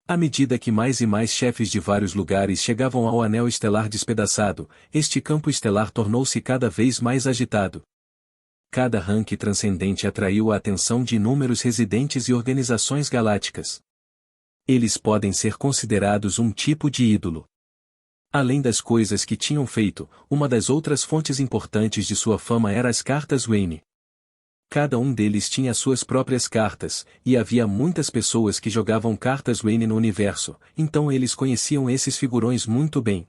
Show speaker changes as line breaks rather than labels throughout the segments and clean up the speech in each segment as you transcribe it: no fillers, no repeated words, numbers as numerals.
À medida que mais e mais chefes de vários lugares chegavam ao anel estelar despedaçado, este campo estelar tornou-se cada vez mais agitado. Cada rank transcendente atraiu a atenção de inúmeros residentes e organizações galácticas. Eles podem ser considerados um tipo de ídolo. Além das coisas que tinham feito, uma das outras fontes importantes de sua fama era as cartas Wayne. Cada um deles tinha suas próprias cartas, e havia muitas pessoas que jogavam cartas Wayne no universo, então eles conheciam esses figurões muito bem.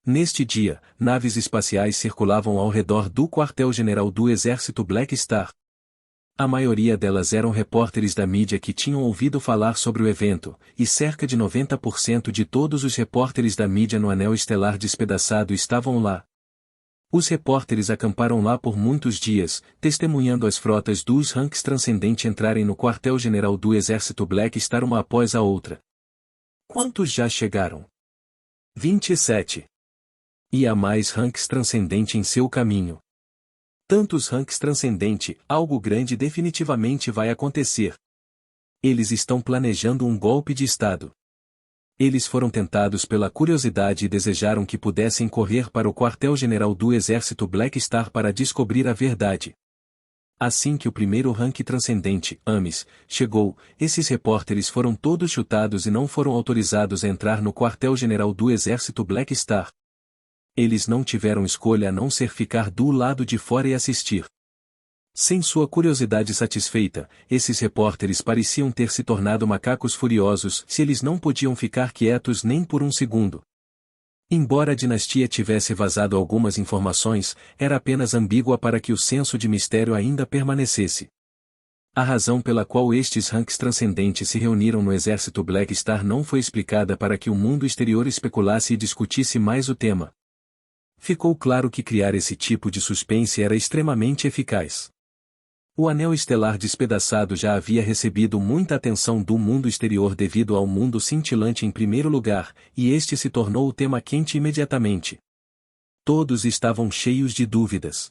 Neste dia, naves espaciais circulavam ao redor do quartel-general do exército Black Star. A maioria delas eram repórteres da mídia que tinham ouvido falar sobre o evento, e cerca de 90% de todos os repórteres da mídia no anel estelar despedaçado estavam lá. Os repórteres acamparam lá por muitos dias, testemunhando as frotas dos ranks transcendentes entrarem no quartel-general do exército Black Star uma após a outra. Quantos já chegaram? 27. E há mais ranks transcendente em seu caminho. Tantos ranks transcendente, algo grande definitivamente vai acontecer. Eles estão planejando um golpe de Estado. Eles foram tentados pela curiosidade e desejaram que pudessem correr para o quartel-general do exército Black Star para descobrir a verdade. Assim que o primeiro rank transcendente, Amis, chegou, esses repórteres foram todos chutados e não foram autorizados a entrar no quartel-general do exército Black Star. Eles não tiveram escolha a não ser ficar do lado de fora e assistir. Sem sua curiosidade satisfeita, esses repórteres pareciam ter se tornado macacos furiosos se eles não podiam ficar quietos nem por um segundo. Embora a dinastia tivesse vazado algumas informações, era apenas ambígua para que o senso de mistério ainda permanecesse. A razão pela qual estes ranks transcendentes se reuniram no exército Black Star não foi explicada para que o mundo exterior especulasse e discutisse mais o tema. Ficou claro que criar esse tipo de suspense era extremamente eficaz. O anel estelar despedaçado já havia recebido muita atenção do mundo exterior devido ao mundo cintilante em primeiro lugar, e este se tornou o tema quente imediatamente. Todos estavam cheios de dúvidas.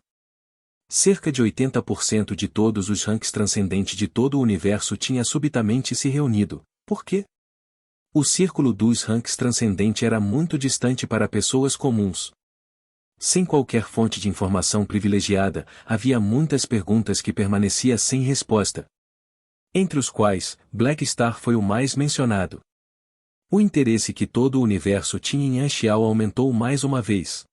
Cerca de 80% de todos os ranks transcendentes de todo o universo tinha subitamente se reunido. Por quê? O círculo dos ranks transcendentes era muito distante para pessoas comuns. Sem qualquer fonte de informação privilegiada, havia muitas perguntas que permaneciam sem resposta. Entre os quais, Black Star foi o mais mencionado. O interesse que todo o universo tinha em Anshiao aumentou mais uma vez.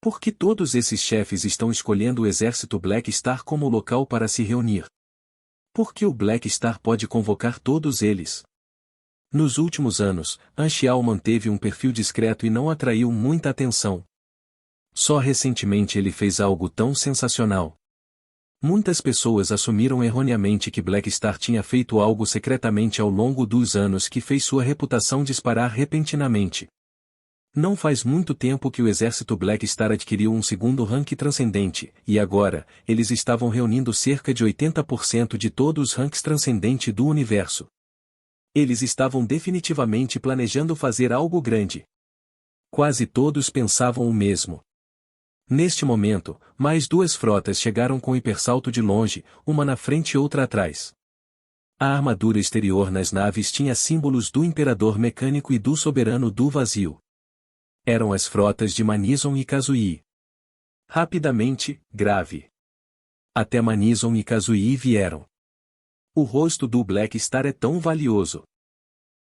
Por que todos esses chefes estão escolhendo o exército Black Star como local para se reunir? Por que o Black Star pode convocar todos eles? Nos últimos anos, Anshiao manteve um perfil discreto e não atraiu muita atenção. Só recentemente ele fez algo tão sensacional. Muitas pessoas assumiram erroneamente que Black Star tinha feito algo secretamente ao longo dos anos que fez sua reputação disparar repentinamente. Não faz muito tempo que o exército Black Star adquiriu um segundo rank transcendente, e agora, eles estavam reunindo cerca de 80% de todos os ranks transcendentes do universo. Eles estavam definitivamente planejando fazer algo grande. Quase todos pensavam o mesmo. Neste momento, mais duas frotas chegaram com hipersalto de longe, uma na frente e outra atrás. A armadura exterior nas naves tinha símbolos do Imperador Mecânico e do Soberano do Vazio. Eram as frotas de Manizon e Kazui. Rapidamente, grave. Até Manizon e Kazui vieram. O rosto do Black Star é tão valioso.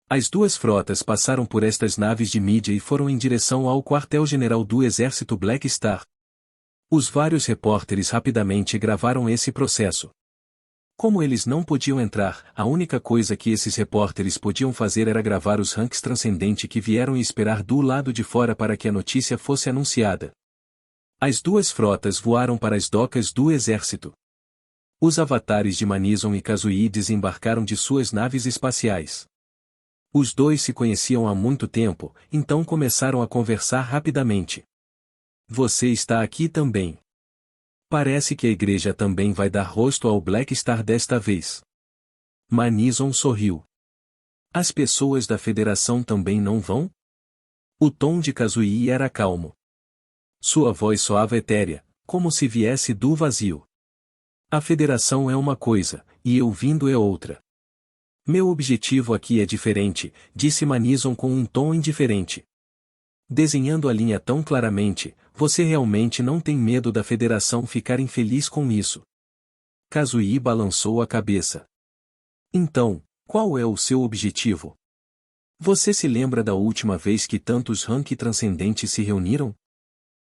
As duas frotas passaram por estas naves de mídia e foram em direção ao quartel-general do exército Black Star. Os vários repórteres rapidamente gravaram esse processo. Como eles não podiam entrar, a única coisa que esses repórteres podiam fazer era gravar os ranks transcendentes que vieram e esperar do lado de fora para que a notícia fosse anunciada. As duas frotas voaram para as docas do exército. Os avatares de Manizon e Kazui desembarcaram de suas naves espaciais. Os dois se conheciam há muito tempo, então começaram a conversar rapidamente. Você está aqui também. Parece que a igreja também vai dar rosto ao Black Star desta vez. Manizon sorriu. As pessoas da Federação também não vão? O tom de Kazui era calmo. Sua voz soava etérea, como se viesse do vazio. A Federação é uma coisa, e eu vindo é outra. Meu objetivo aqui é diferente, disse Manison com um tom indiferente. Desenhando a linha tão claramente, você realmente não tem medo da Federação ficar infeliz com isso? Kazuyi balançou a cabeça. Então, qual é o seu objetivo? Você se lembra da última vez que tantos Rank transcendentes se reuniram?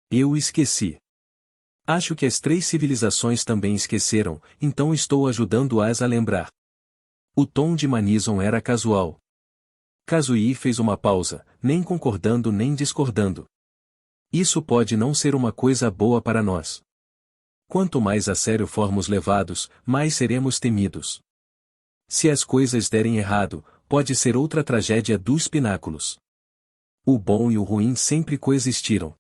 Eu esqueci. Acho que as 3 civilizações também esqueceram, então estou ajudando-as a lembrar. O tom de Manison era casual. Kazuyi fez uma pausa, nem concordando nem discordando. Isso pode não ser uma coisa boa para nós. Quanto mais a sério formos levados, mais seremos temidos. Se as coisas derem errado, pode ser outra tragédia dos pináculos. O bom e o ruim sempre coexistiram.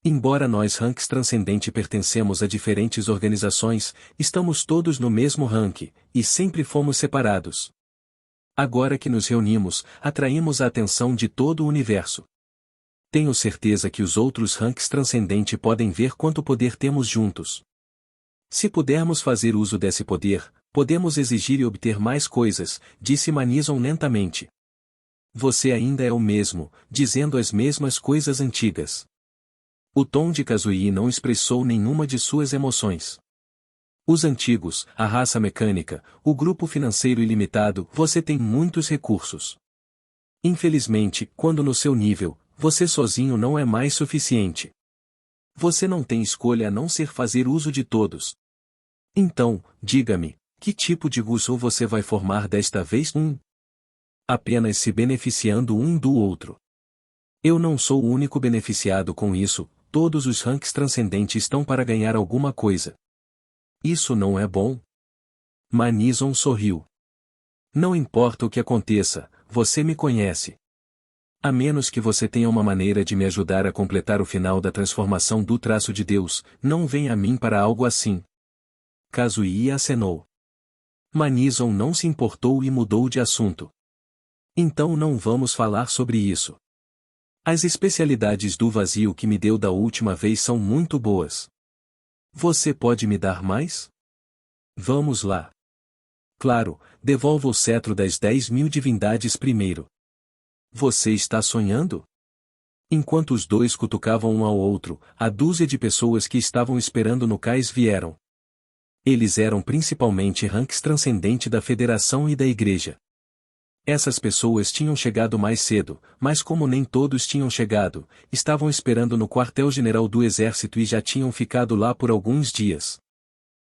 Embora nós ranks transcendente pertencemos a diferentes organizações, estamos todos no mesmo rank, e sempre fomos separados. Agora que nos reunimos, atraímos a atenção de todo o universo. Tenho certeza que os outros ranks transcendente podem ver quanto poder temos juntos. Se pudermos fazer uso desse poder, podemos exigir e obter mais coisas, disse Manison lentamente. Você ainda é o mesmo, dizendo as mesmas coisas antigas. O tom de Kazuyi não expressou nenhuma de suas emoções. Os antigos, a raça mecânica, o grupo financeiro ilimitado, você tem muitos recursos. Infelizmente, quando no seu nível, você sozinho não é mais suficiente. Você não tem escolha a não ser fazer uso de todos. Então, diga-me, que tipo de Gusu você vai formar desta vez? Apenas se beneficiando um do outro. Eu não sou o único beneficiado com isso, todos os ranks transcendentes estão para ganhar alguma coisa. Isso não é bom? Manison sorriu. Não importa o que aconteça, você me conhece. A menos que você tenha uma maneira de me ajudar a completar o final da transformação do traço de Deus, não venha a mim para algo assim. Kazuyi acenou. Manison não se importou e mudou de assunto. Então não vamos falar sobre isso. As especialidades do vazio que me deu da última vez são muito boas. Você pode me dar mais? Vamos lá. Claro, devolva o cetro das 10.000 divindades primeiro. Você está sonhando? Enquanto os dois cutucavam um ao outro, a dúzia de pessoas que estavam esperando no cais vieram. Eles eram principalmente ranks transcendente da Federação e da Igreja. Essas pessoas tinham chegado mais cedo, mas como nem todos tinham chegado, estavam esperando no quartel-general do exército e já tinham ficado lá por alguns dias.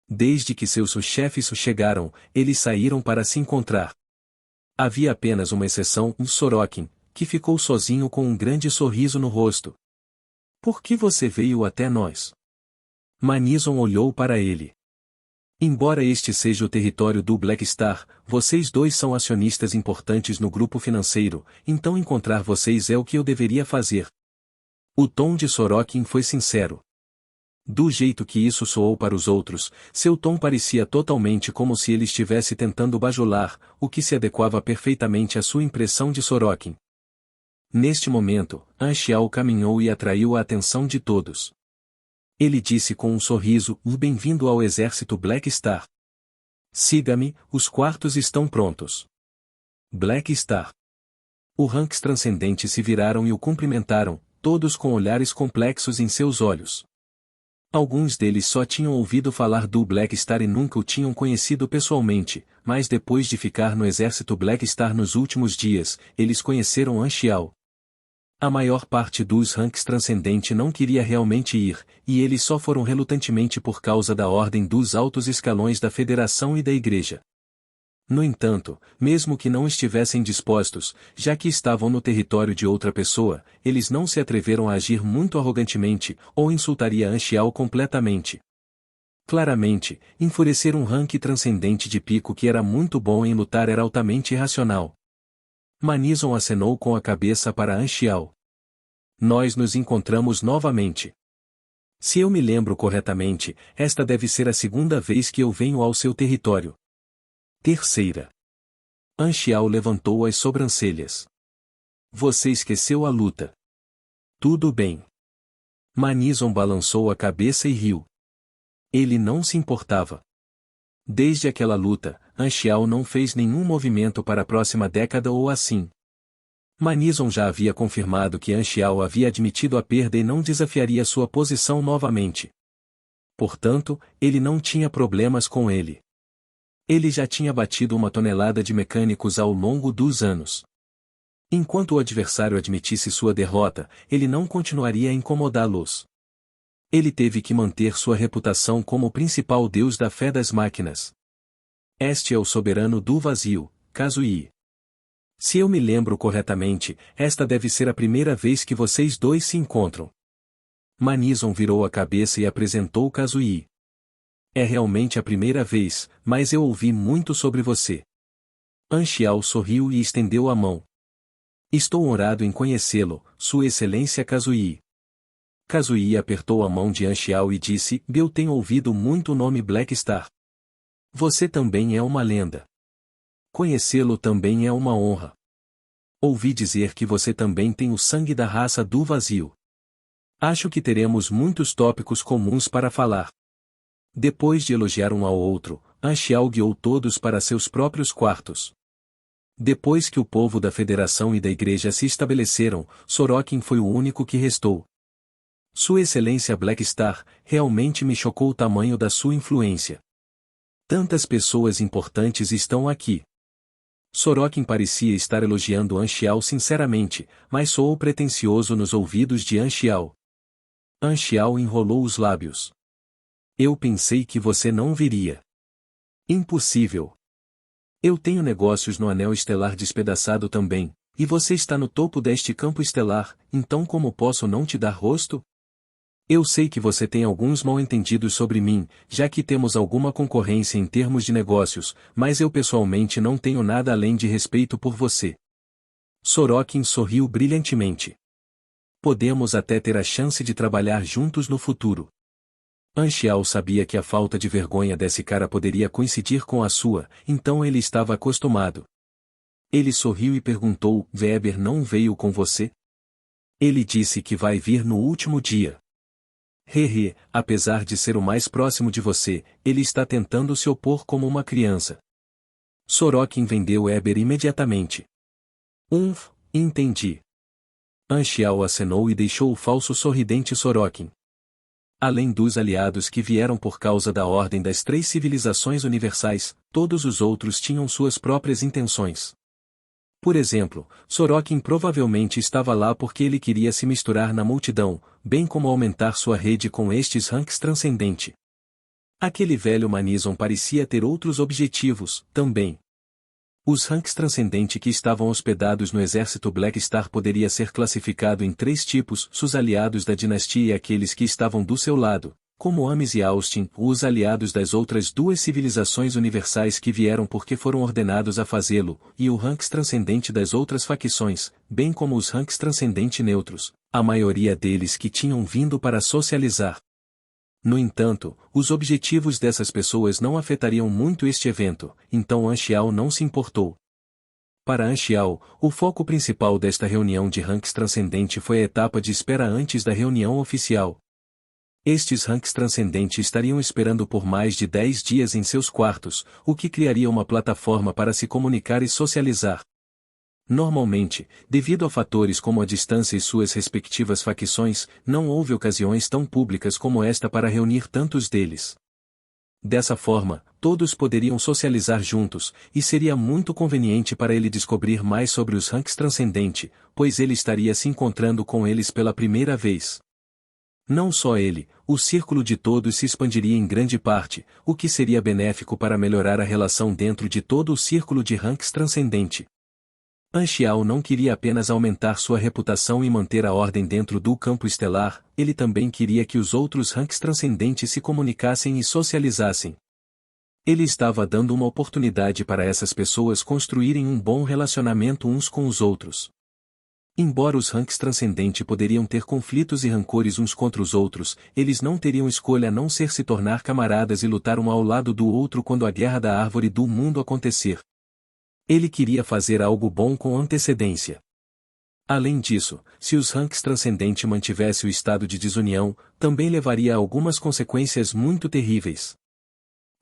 Desde que seus chefes chegaram, eles saíram para se encontrar. Havia apenas uma exceção, Sorokin, que ficou sozinho com um grande sorriso no rosto. Por que você veio até nós? Manison olhou para ele. Embora este seja o território do Black Star, vocês dois são acionistas importantes no grupo financeiro, então encontrar vocês é o que eu deveria fazer. O tom de Sorokin foi sincero. Do jeito que isso soou para os outros, seu tom parecia totalmente como se ele estivesse tentando bajular, o que se adequava perfeitamente à sua impressão de Sorokin. Neste momento, Anxiao caminhou e atraiu a atenção de todos. Ele disse com um sorriso, bem-vindo ao exército Black Star. Siga-me, os quartos estão prontos. Black Star. Os ranks transcendentes se viraram e o cumprimentaram, todos com olhares complexos em seus olhos. Alguns deles só tinham ouvido falar do Black Star e nunca o tinham conhecido pessoalmente, mas depois de ficar no exército Black Star nos últimos dias, eles conheceram Anxiao. A maior parte dos ranks transcendente não queria realmente ir, e eles só foram relutantemente por causa da ordem dos altos escalões da Federação e da Igreja. No entanto, mesmo que não estivessem dispostos, já que estavam no território de outra pessoa, eles não se atreveram a agir muito arrogantemente, ou insultaria Anxiao completamente. Claramente, enfurecer um rank transcendente de pico que era muito bom em lutar era altamente irracional. Manison acenou com a cabeça para Anxiao. Nós nos encontramos novamente. Se eu me lembro corretamente, esta deve ser a segunda vez que eu venho ao seu território. Terceira. Anxiao levantou as sobrancelhas. Você esqueceu a luta. Tudo bem. Manison balançou a cabeça e riu. Ele não se importava. Desde aquela luta, Anxiao não fez nenhum movimento para a próxima década ou assim. Manison já havia confirmado que Anxiao havia admitido a perda e não desafiaria sua posição novamente. Portanto, ele não tinha problemas com ele. Ele já tinha batido 1 tonelada de mecânicos ao longo dos anos. Enquanto o adversário admitisse sua derrota, ele não continuaria a incomodá-los. Ele teve que manter sua reputação como o principal deus da fé das máquinas. Este é o soberano do vazio, Kazuyi. Se eu me lembro corretamente, esta deve ser a primeira vez que vocês dois se encontram. Manison virou a cabeça e apresentou Kazuyi. É realmente a primeira vez, mas eu ouvi muito sobre você. Anxiao sorriu e estendeu a mão. Estou honrado em conhecê-lo, Sua Excelência Kazuyi. Kazuyi apertou a mão de Anxiao e disse: Eu tenho ouvido muito o nome Black Star. Você também é uma lenda. Conhecê-lo também é uma honra. Ouvi dizer que você também tem o sangue da raça do vazio. Acho que teremos muitos tópicos comuns para falar. Depois de elogiar um ao outro, Anxiao guiou todos para seus próprios quartos. Depois que o povo da Federação e da Igreja se estabeleceram, Sorokin foi o único que restou. Sua Excelência Black Star, realmente me chocou o tamanho da sua influência. Tantas pessoas importantes estão aqui. Sorokin parecia estar elogiando Anxiao sinceramente, mas soou pretensioso nos ouvidos de Anxiao. Anxiao enrolou os lábios. Eu pensei que você não viria. Impossível. Eu tenho negócios no anel estelar despedaçado também, e você está no topo deste campo estelar, então como posso não te dar rosto? Eu sei que você tem alguns mal-entendidos sobre mim, já que temos alguma concorrência em termos de negócios, mas eu pessoalmente não tenho nada além de respeito por você. Sorokin sorriu brilhantemente. Podemos até ter a chance de trabalhar juntos no futuro. Anxiao sabia que a falta de vergonha desse cara poderia coincidir com a sua, então ele estava acostumado. Ele sorriu e perguntou: Weber não veio com você? Ele disse que vai vir no último dia. Hehe, apesar de ser o mais próximo de você, ele está tentando se opor como uma criança. Sorokin vendeu Weber imediatamente. Entendi. Anxiao acenou e deixou o falso sorridente Sorokin. Além dos aliados que vieram por causa da Ordem das Três Civilizações Universais, todos os outros tinham suas próprias intenções. Por exemplo, Sorokin provavelmente estava lá porque ele queria se misturar na multidão, bem como aumentar sua rede com estes ranks transcendente. Aquele velho Manison parecia ter outros objetivos, também. Os ranks transcendente que estavam hospedados no exército Black Star poderia ser classificado em 3 tipos: os aliados da dinastia e aqueles que estavam do seu lado, como Ames e Austin, os aliados das outras 2 civilizações universais que vieram porque foram ordenados a fazê-lo, e o ranks transcendente das outras facções, bem como os ranks transcendente neutros, a maioria deles que tinham vindo para socializar. No entanto, os objetivos dessas pessoas não afetariam muito este evento, então Anxiao não se importou. Para Anxiao, o foco principal desta reunião de ranks transcendente foi a etapa de espera antes da reunião oficial. Estes ranks transcendentes estariam esperando por mais de 10 dias em seus quartos, o que criaria uma plataforma para se comunicar e socializar. Normalmente, devido a fatores como a distância e suas respectivas facções, não houve ocasiões tão públicas como esta para reunir tantos deles. Dessa forma, todos poderiam socializar juntos, e seria muito conveniente para ele descobrir mais sobre os ranks transcendente, pois ele estaria se encontrando com eles pela primeira vez. Não só ele, o círculo de todos se expandiria em grande parte, o que seria benéfico para melhorar a relação dentro de todo o círculo de ranks transcendente. Anxiao não queria apenas aumentar sua reputação e manter a ordem dentro do campo estelar, ele também queria que os outros ranks transcendentes se comunicassem e socializassem. Ele estava dando uma oportunidade para essas pessoas construírem um bom relacionamento uns com os outros. Embora os ranks transcendentes poderiam ter conflitos e rancores uns contra os outros, eles não teriam escolha a não ser se tornar camaradas e lutar um ao lado do outro quando a Guerra da Árvore do Mundo acontecer. Ele queria fazer algo bom com antecedência. Além disso, se os ranks transcendentes mantivessem o estado de desunião, também levaria a algumas consequências muito terríveis.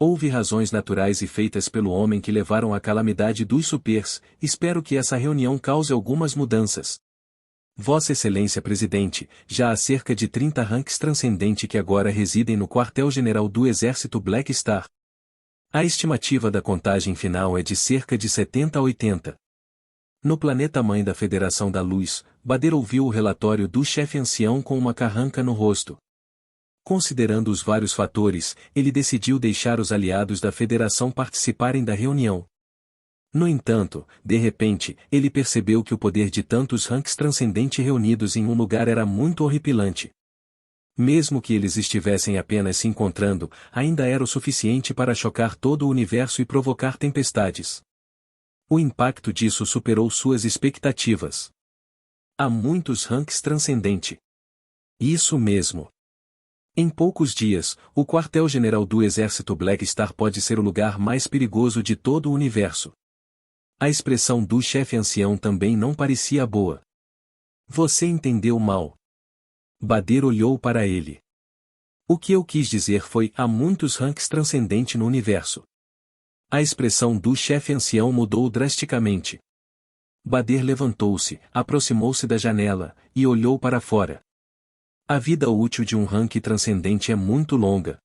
Houve razões naturais e feitas pelo homem que levaram à calamidade dos supers, espero que essa reunião cause algumas mudanças. Vossa Excelência Presidente, já há cerca de 30 ranks transcendente que agora residem no quartel-general do Exército Black Star. A estimativa da contagem final é de cerca de 70 a 80. No planeta-mãe da Federação da Luz, Bader ouviu o relatório do chefe ancião com uma carranca no rosto. Considerando os vários fatores, ele decidiu deixar os aliados da Federação participarem da reunião. No entanto, de repente, ele percebeu que o poder de tantos ranks transcendente reunidos em um lugar era muito horripilante. Mesmo que eles estivessem apenas se encontrando, ainda era o suficiente para chocar todo o universo e provocar tempestades. O impacto disso superou suas expectativas. Há muitos ranks transcendente. Isso mesmo. Em poucos dias, o quartel-general do Exército Black Star pode ser o lugar mais perigoso de todo o universo. A expressão do chefe ancião também não parecia boa. Você entendeu mal. Bader olhou para ele. O que eu quis dizer foi: há muitos ranks transcendente no universo. A expressão do chefe ancião mudou drasticamente. Bader levantou-se, aproximou-se da janela, e olhou para fora. A vida útil de um rank transcendente é muito longa.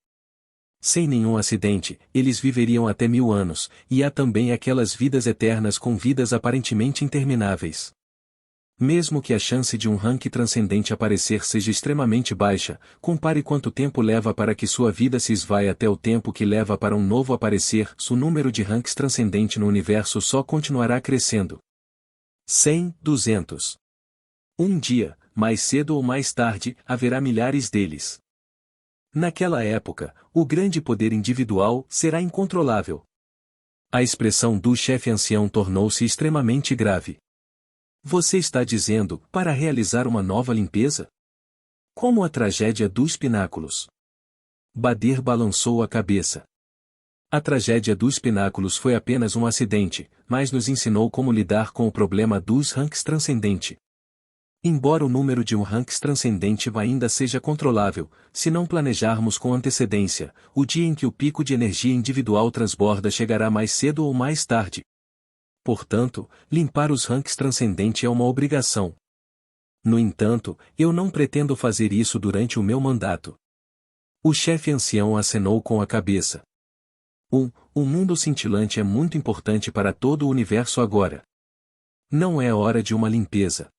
Sem nenhum acidente, eles viveriam até 1000 anos, e há também aquelas vidas eternas com vidas aparentemente intermináveis. Mesmo que a chance de um rank transcendente aparecer seja extremamente baixa, compare quanto tempo leva para que sua vida se esvaia até o tempo que leva para um novo aparecer, o número de ranks transcendente no universo só continuará crescendo. 100, 200. Um dia, mais cedo ou mais tarde, haverá milhares deles. Naquela época, o grande poder individual será incontrolável. A expressão do chefe ancião tornou-se extremamente grave. Você está dizendo, para realizar uma nova limpeza? Como a tragédia dos pináculos. Bader balançou a cabeça. A tragédia dos pináculos foi apenas um acidente, mas nos ensinou como lidar com o problema dos ranks transcendente. Embora o número de um ranks transcendente ainda seja controlável, se não planejarmos com antecedência, o dia em que o pico de energia individual transborda chegará mais cedo ou mais tarde. Portanto, limpar os ranks transcendente é uma obrigação. No entanto, eu não pretendo fazer isso durante o meu mandato. O chefe ancião acenou com a cabeça. O mundo cintilante é muito importante para todo o universo agora. Não é hora de uma limpeza.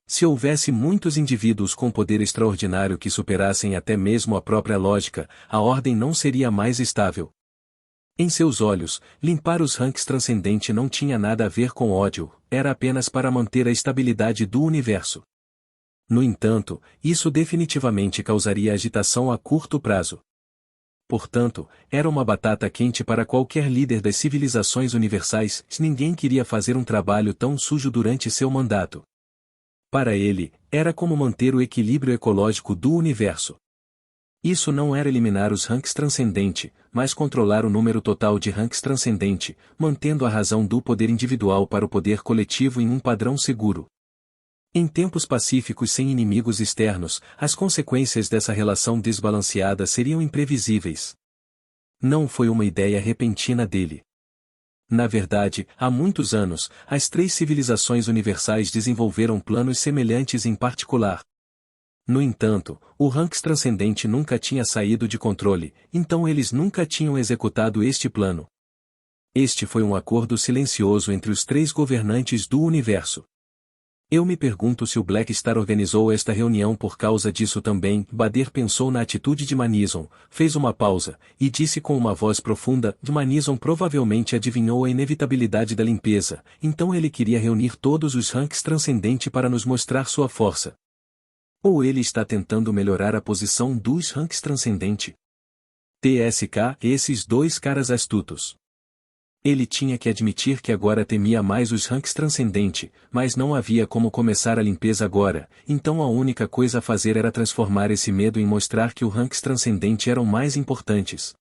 Se houvesse muitos indivíduos com poder extraordinário que superassem até mesmo a própria lógica, a ordem não seria mais estável. Em seus olhos, limpar os ranks transcendente não tinha nada a ver com ódio, era apenas para manter a estabilidade do universo. No entanto, isso definitivamente causaria agitação a curto prazo. Portanto, era uma batata quente para qualquer líder das civilizações universais, ninguém queria fazer um trabalho tão sujo durante seu mandato. Para ele, era como manter o equilíbrio ecológico do universo. Isso não era eliminar os ranks transcendente, mas controlar o número total de ranks transcendente, mantendo a razão do poder individual para o poder coletivo em um padrão seguro. Em tempos pacíficos sem inimigos externos, as consequências dessa relação desbalanceada seriam imprevisíveis. Não foi uma ideia repentina dele. Na verdade, há muitos anos, as 3 civilizações universais desenvolveram planos semelhantes em particular. No entanto, o ranks transcendente nunca tinha saído de controle, então eles nunca tinham executado este plano. Este foi um acordo silencioso entre os 3 governantes do universo. Eu me pergunto se o Black Star organizou esta reunião por causa disso também. Bader pensou na atitude de Manison, fez uma pausa, e disse com uma voz profunda: Manison provavelmente adivinhou a inevitabilidade da limpeza, então ele queria reunir todos os ranks transcendente para nos mostrar sua força. Ou ele está tentando melhorar a posição dos ranks transcendente? TSK, esses 2 caras astutos. Ele tinha que admitir que agora temia mais os ranks transcendente, mas não havia como começar a limpeza agora, então a única coisa a fazer era transformar esse medo em mostrar que os ranks transcendente eram mais importantes.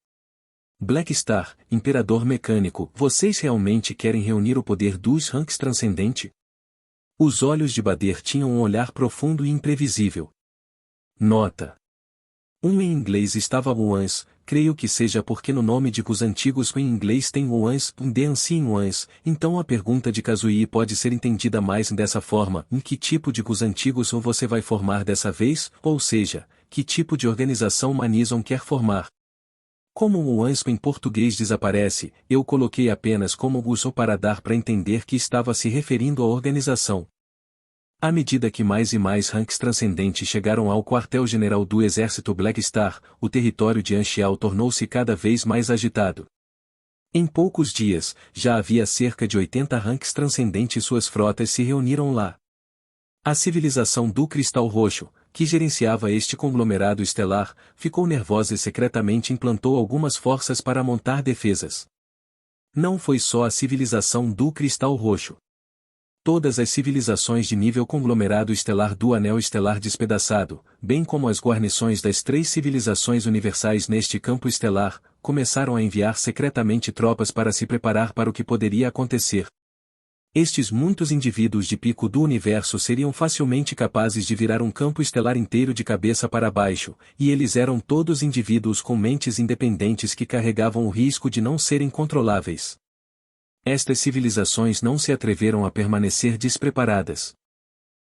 Black Star, Imperador Mecânico, vocês realmente querem reunir o poder dos ranks transcendente? Os olhos de Bader tinham um olhar profundo e imprevisível. Nota: em inglês estava once, creio que seja porque no nome de os antigos em inglês tem o Ones, The Ancient Ones, então a pergunta de Kazuyi pode ser entendida mais dessa forma: em que tipo de os antigos você vai formar dessa vez, ou seja, que tipo de organização Manison quer formar. Como o Ones em português desaparece, eu coloquei apenas como uso para dar para entender que estava se referindo à organização. À medida que mais e mais ranks transcendentes chegaram ao quartel-general do exército Black Star, o território de Anxiao tornou-se cada vez mais agitado. Em poucos dias, já havia cerca de 80 ranks transcendentes e suas frotas se reuniram lá. A civilização do Cristal Roxo, que gerenciava este conglomerado estelar, ficou nervosa e secretamente implantou algumas forças para montar defesas. Não foi só a civilização do Cristal Roxo. Todas as civilizações de nível conglomerado estelar do Anel Estelar Despedaçado, bem como as guarnições das 3 civilizações universais neste campo estelar, começaram a enviar secretamente tropas para se preparar para o que poderia acontecer. Estes muitos indivíduos de pico do universo seriam facilmente capazes de virar um campo estelar inteiro de cabeça para baixo, e eles eram todos indivíduos com mentes independentes que carregavam o risco de não serem controláveis. Estas civilizações não se atreveram a permanecer despreparadas.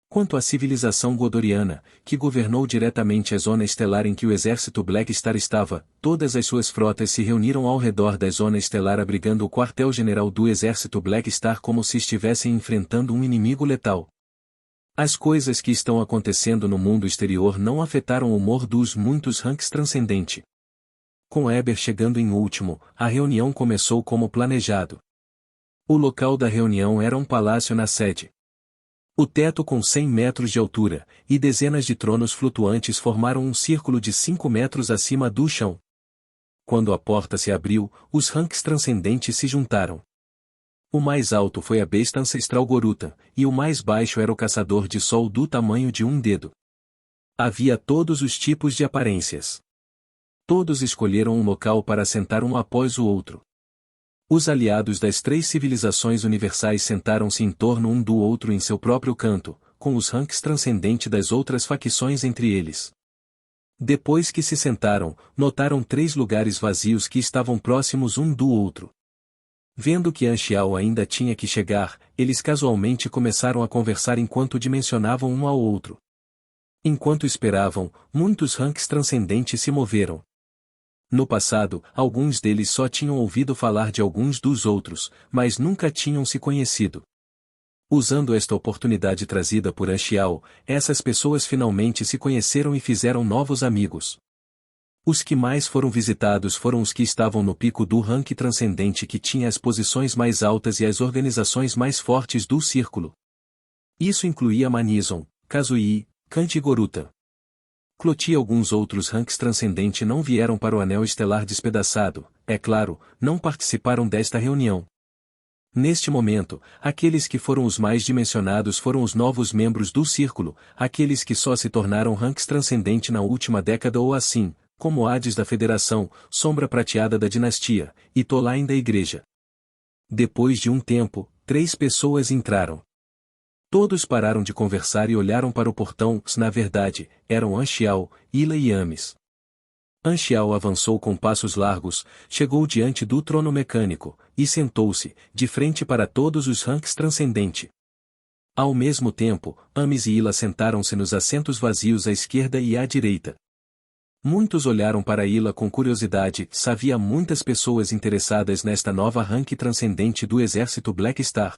Quanto à civilização Godoriana, que governou diretamente a zona estelar em que o exército Black Star estava, todas as suas frotas se reuniram ao redor da zona estelar abrigando o quartel-general do exército Black Star como se estivessem enfrentando um inimigo letal. As coisas que estão acontecendo no mundo exterior não afetaram o humor dos muitos ranks transcendente. Com Eber chegando em último, a reunião começou como planejado. O local da reunião era um palácio na sede. O teto com 100 metros de altura, e dezenas de tronos flutuantes formaram um círculo de 5 metros acima do chão. Quando a porta se abriu, os ranks transcendentes se juntaram. O mais alto foi a besta ancestral Goruta, e o mais baixo era o caçador de sol do tamanho de um dedo. Havia todos os tipos de aparências. Todos escolheram um local para sentar um após o outro. Os aliados das 3 civilizações universais sentaram-se em torno um do outro em seu próprio canto, com os ranks transcendentes das outras facções entre eles. Depois que se sentaram, notaram 3 lugares vazios que estavam próximos um do outro. Vendo que Anxiao ainda tinha que chegar, eles casualmente começaram a conversar enquanto dimensionavam um ao outro. Enquanto esperavam, muitos ranks transcendentes se moveram. No passado, alguns deles só tinham ouvido falar de alguns dos outros, mas nunca tinham se conhecido. Usando esta oportunidade trazida por Anxiao, essas pessoas finalmente se conheceram e fizeram novos amigos. Os que mais foram visitados foram os que estavam no pico do rank transcendente que tinha as posições mais altas e as organizações mais fortes do círculo. Isso incluía Manison, Kazuyi, Kant e Goruta. Cloti e alguns outros ranks transcendentes não vieram para o Anel Estelar Despedaçado, é claro, não participaram desta reunião. Neste momento, aqueles que foram os mais dimensionados foram os novos membros do Círculo, aqueles que só se tornaram ranks transcendentes na última década ou assim, como Hades da Federação, Sombra Prateada da Dinastia, e Tolain da Igreja. Depois de um tempo, 3 pessoas entraram. Todos pararam de conversar e olharam para o portão, na verdade, eram Anxiao, Ila e Amis. Anxiao avançou com passos largos, chegou diante do trono mecânico, e sentou-se, de frente para todos os ranks transcendente. Ao mesmo tempo, Amis e Ila sentaram-se nos assentos vazios à esquerda e à direita. Muitos olharam para Ila com curiosidade, havia muitas pessoas interessadas nesta nova rank transcendente do exército Black Star.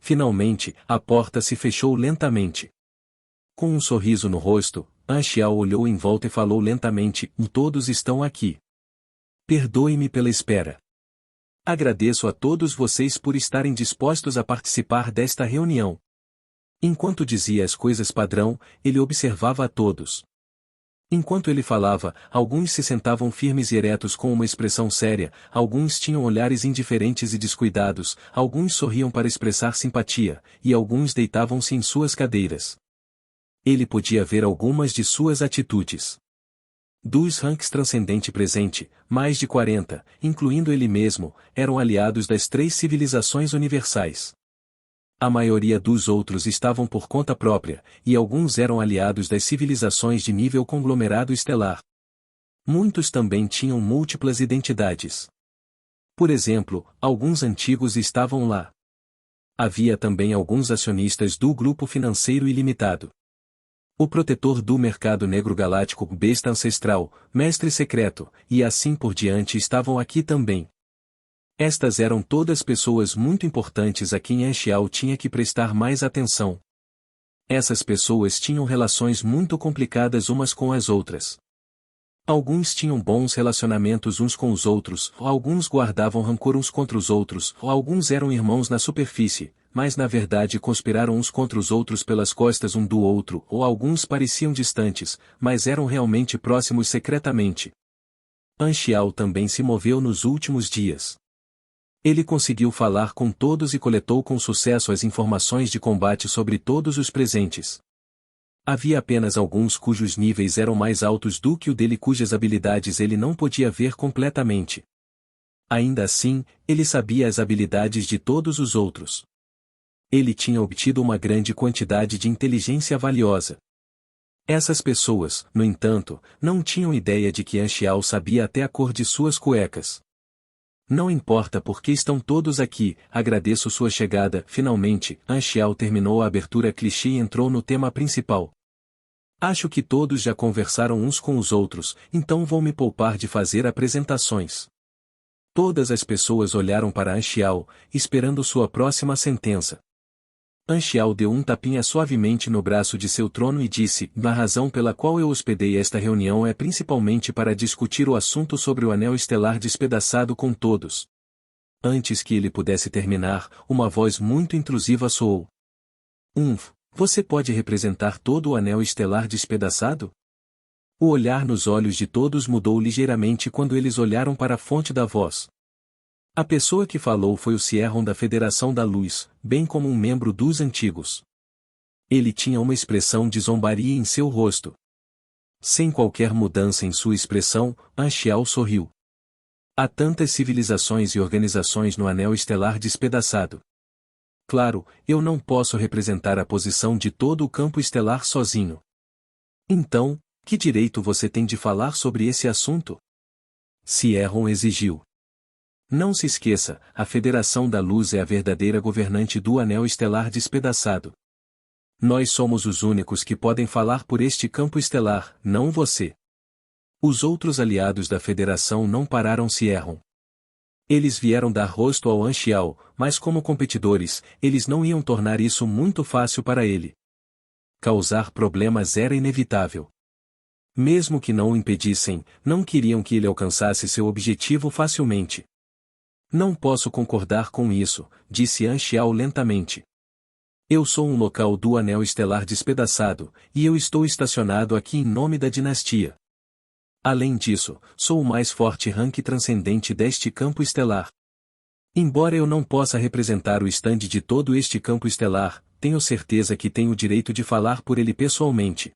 Finalmente, a porta se fechou lentamente. Com um sorriso no rosto, Anxiao olhou em volta e falou lentamente: todos estão aqui. Perdoe-me pela espera. Agradeço a todos vocês por estarem dispostos a participar desta reunião. Enquanto dizia as coisas padrão, ele observava a todos. Enquanto ele falava, alguns se sentavam firmes e eretos com uma expressão séria, alguns tinham olhares indiferentes e descuidados, alguns sorriam para expressar simpatia, e alguns deitavam-se em suas cadeiras. Ele podia ver algumas de suas atitudes. Dos ranks transcendente presente, mais de 40, incluindo ele mesmo, eram aliados das 3 civilizações universais. A maioria dos outros estavam por conta própria, e alguns eram aliados das civilizações de nível conglomerado estelar. Muitos também tinham múltiplas identidades. Por exemplo, alguns antigos estavam lá. Havia também alguns acionistas do Grupo Financeiro Ilimitado. O protetor do mercado negro galáctico, besta ancestral, mestre secreto, e assim por diante estavam aqui também. Estas eram todas pessoas muito importantes a quem Anchial tinha que prestar mais atenção. Essas pessoas tinham relações muito complicadas umas com as outras. Alguns tinham bons relacionamentos uns com os outros, ou alguns guardavam rancor uns contra os outros, ou alguns eram irmãos na superfície, mas na verdade conspiraram uns contra os outros pelas costas um do outro, ou alguns pareciam distantes, mas eram realmente próximos secretamente. Anchial também se moveu nos últimos dias. Ele conseguiu falar com todos e coletou com sucesso as informações de combate sobre todos os presentes. Havia apenas alguns cujos níveis eram mais altos do que o dele, cujas habilidades ele não podia ver completamente. Ainda assim, ele sabia as habilidades de todos os outros. Ele tinha obtido uma grande quantidade de inteligência valiosa. Essas pessoas, no entanto, não tinham ideia de que Anchial sabia até a cor de suas cuecas. Não importa por que estão todos aqui, agradeço sua chegada. Finalmente, Anchial terminou a abertura clichê e entrou no tema principal. Acho que todos já conversaram uns com os outros, então vou me poupar de fazer apresentações. Todas as pessoas olharam para Anchial, esperando sua próxima sentença. Anchial deu um tapinha suavemente no braço de seu trono e disse: "A razão pela qual eu hospedei esta reunião é principalmente para discutir o assunto sobre o anel estelar despedaçado com todos." Antes que ele pudesse terminar, uma voz muito intrusiva soou. Você pode representar todo o anel estelar despedaçado?" O olhar nos olhos de todos mudou ligeiramente quando eles olharam para a fonte da voz. A pessoa que falou foi o Sierron da Federação da Luz, bem como um membro dos Antigos. Ele tinha uma expressão de zombaria em seu rosto. Sem qualquer mudança em sua expressão, Anchial sorriu. Há tantas civilizações e organizações no anel estelar despedaçado. Claro, eu não posso representar a posição de todo o campo estelar sozinho. Então, que direito você tem de falar sobre esse assunto? Sierron exigiu. Não se esqueça, a Federação da Luz é a verdadeira governante do anel estelar despedaçado. Nós somos os únicos que podem falar por este campo estelar, não você. Os outros aliados da Federação não pararam Sierron. Eles vieram dar rosto ao Anchial, mas como competidores, eles não iam tornar isso muito fácil para ele. Causar problemas era inevitável. Mesmo que não o impedissem, não queriam que ele alcançasse seu objetivo facilmente. Não posso concordar com isso, disse Anchial lentamente. Eu sou um local do anel estelar despedaçado, e eu estou estacionado aqui em nome da dinastia. Além disso, sou o mais forte rank transcendente deste campo estelar. Embora eu não possa representar o estande de todo este campo estelar, tenho certeza que tenho o direito de falar por ele pessoalmente.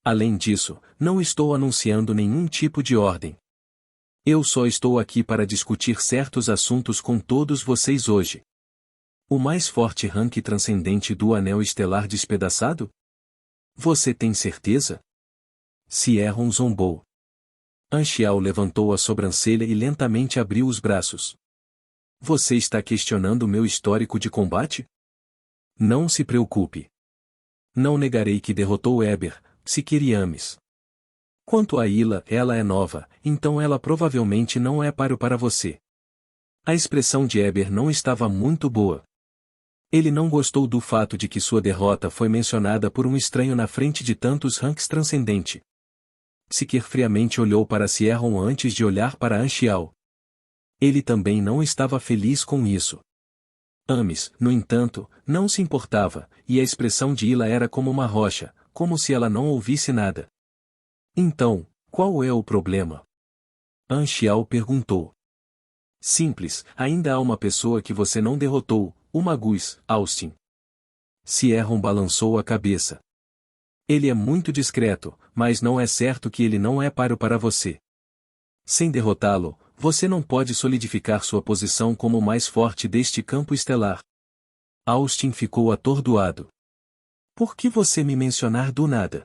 Além disso, não estou anunciando nenhum tipo de ordem. Eu só estou aqui para discutir certos assuntos com todos vocês hoje. O mais forte rank transcendente do anel estelar despedaçado? Você tem certeza? Sierron zombou. Anchial levantou a sobrancelha e lentamente abriu os braços. Você está questionando meu histórico de combate? Não se preocupe. Não negarei que derrotou Eber, Psiquiriames. Quanto a Ila, ela é nova, então ela provavelmente não é páreo para você. A expressão de Eber não estava muito boa. Ele não gostou do fato de que sua derrota foi mencionada por um estranho na frente de tantos ranks transcendente. Psiquir friamente olhou para Sierron antes de olhar para Anchial. Ele também não estava feliz com isso. Ames, no entanto, não se importava, e a expressão de Ila era como uma rocha, como se ela não ouvisse nada. Então, qual é o problema? Anchial perguntou. Simples, ainda há uma pessoa que você não derrotou, o Magus, Austin. Sierron balançou a cabeça. Ele é muito discreto, mas não é certo que ele não é páreo para você. Sem derrotá-lo, você não pode solidificar sua posição como o mais forte deste campo estelar. Austin ficou atordoado. Por que você me mencionar do nada?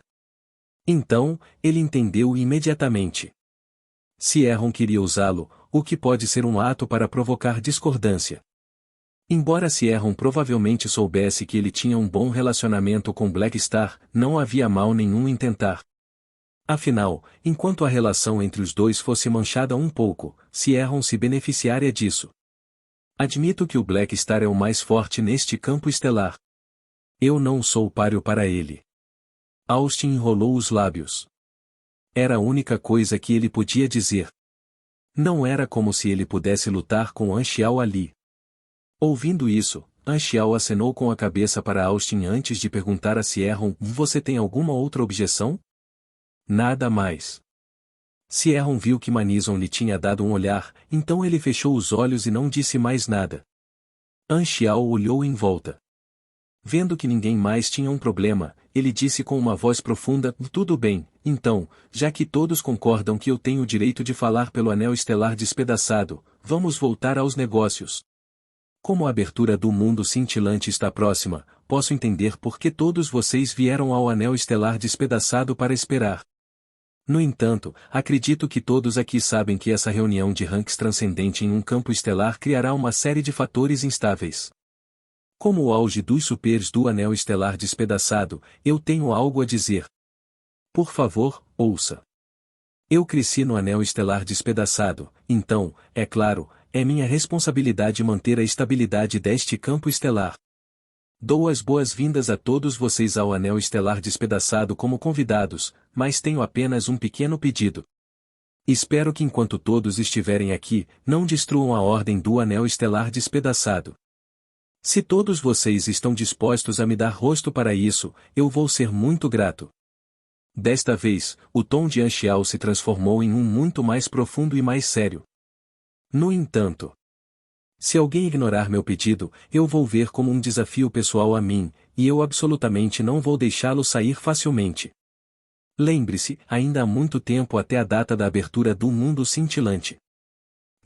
Então, ele entendeu imediatamente. Sierron queria usá-lo, o que pode ser um ato para provocar discordância. Embora Sierron provavelmente soubesse que ele tinha um bom relacionamento com Black Star, não havia mal nenhum em tentar. Afinal, enquanto a relação entre os dois fosse manchada um pouco, Sierron se beneficiaria disso. Admito que o Black Star é o mais forte neste campo estelar. Eu não sou páreo para ele. Austin enrolou os lábios. Era a única coisa que ele podia dizer. Não era como se ele pudesse lutar com Anxiao ali. Ouvindo isso, Anxiao acenou com a cabeça para Austin antes de perguntar a Sierron: você tem alguma outra objeção? Nada mais. Sierron viu que Manison lhe tinha dado um olhar, então ele fechou os olhos e não disse mais nada. Anxiao olhou em volta. Vendo que ninguém mais tinha um problema, ele disse com uma voz profunda: tudo bem, então, já que todos concordam que eu tenho o direito de falar pelo anel estelar despedaçado, vamos voltar aos negócios. Como a abertura do mundo cintilante está próxima, posso entender por que todos vocês vieram ao anel estelar despedaçado para esperar. No entanto, acredito que todos aqui sabem que essa reunião de ranks transcendente em um campo estelar criará uma série de fatores instáveis. Como o auge dos supers do anel estelar despedaçado, eu tenho algo a dizer. Por favor, ouça. Eu cresci no anel estelar despedaçado, então, é claro, é minha responsabilidade manter a estabilidade deste campo estelar. Dou as boas-vindas a todos vocês ao anel estelar despedaçado como convidados, mas tenho apenas um pequeno pedido. Espero que enquanto todos estiverem aqui, não destruam a ordem do anel estelar despedaçado. Se todos vocês estão dispostos a me dar rosto para isso, eu vou ser muito grato. Desta vez, o tom de Anxiao se transformou em um muito mais profundo e mais sério. No entanto, se alguém ignorar meu pedido, eu vou ver como um desafio pessoal a mim, e eu absolutamente não vou deixá-lo sair facilmente. Lembre-se, ainda há muito tempo até a data da abertura do mundo cintilante.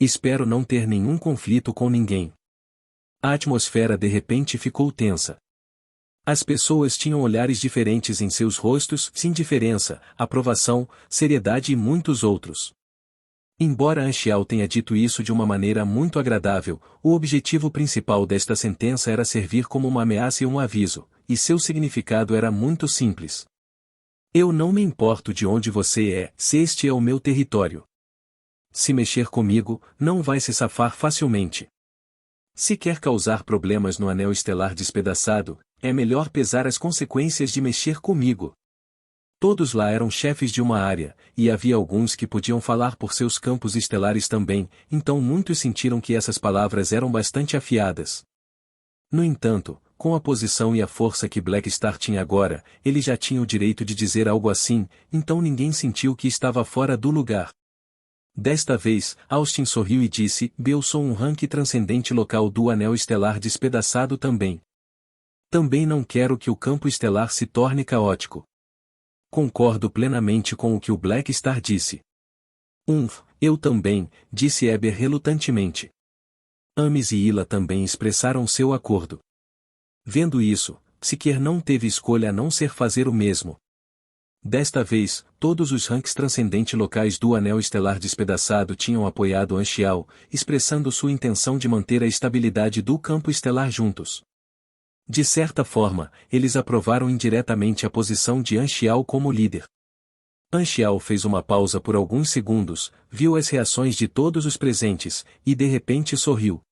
Espero não ter nenhum conflito com ninguém. A atmosfera de repente ficou tensa. As pessoas tinham olhares diferentes em seus rostos, indiferença, aprovação, seriedade e muitos outros. Embora Anxiao tenha dito isso de uma maneira muito agradável, o objetivo principal desta sentença era servir como uma ameaça e um aviso, e seu significado era muito simples. Eu não me importo de onde você é, se este é o meu território. Se mexer comigo, não vai se safar facilmente. Se quer causar problemas no anel estelar despedaçado, é melhor pesar as consequências de mexer comigo. Todos lá eram chefes de uma área, e havia alguns que podiam falar por seus campos estelares também, então muitos sentiram que essas palavras eram bastante afiadas. No entanto, com a posição e a força que Black Star tinha agora, ele já tinha o direito de dizer algo assim, então ninguém sentiu que estava fora do lugar. Desta vez, Austin sorriu e disse: eu sou um rank transcendente local do anel estelar despedaçado também. Também não quero que o campo estelar se torne caótico. Concordo plenamente com o que o Black Star disse. Eu também, disse Eber relutantemente. Ames e Ila também expressaram seu acordo. Vendo isso, Psyker não teve escolha a não ser fazer o mesmo. Desta vez, todos os ranks transcendente locais do anel estelar despedaçado tinham apoiado Anxiao, expressando sua intenção de manter a estabilidade do campo estelar juntos. De certa forma, eles aprovaram indiretamente a posição de Anxiao como líder. Anxiao fez uma pausa por alguns segundos, viu as reações de todos os presentes, e de repente sorriu.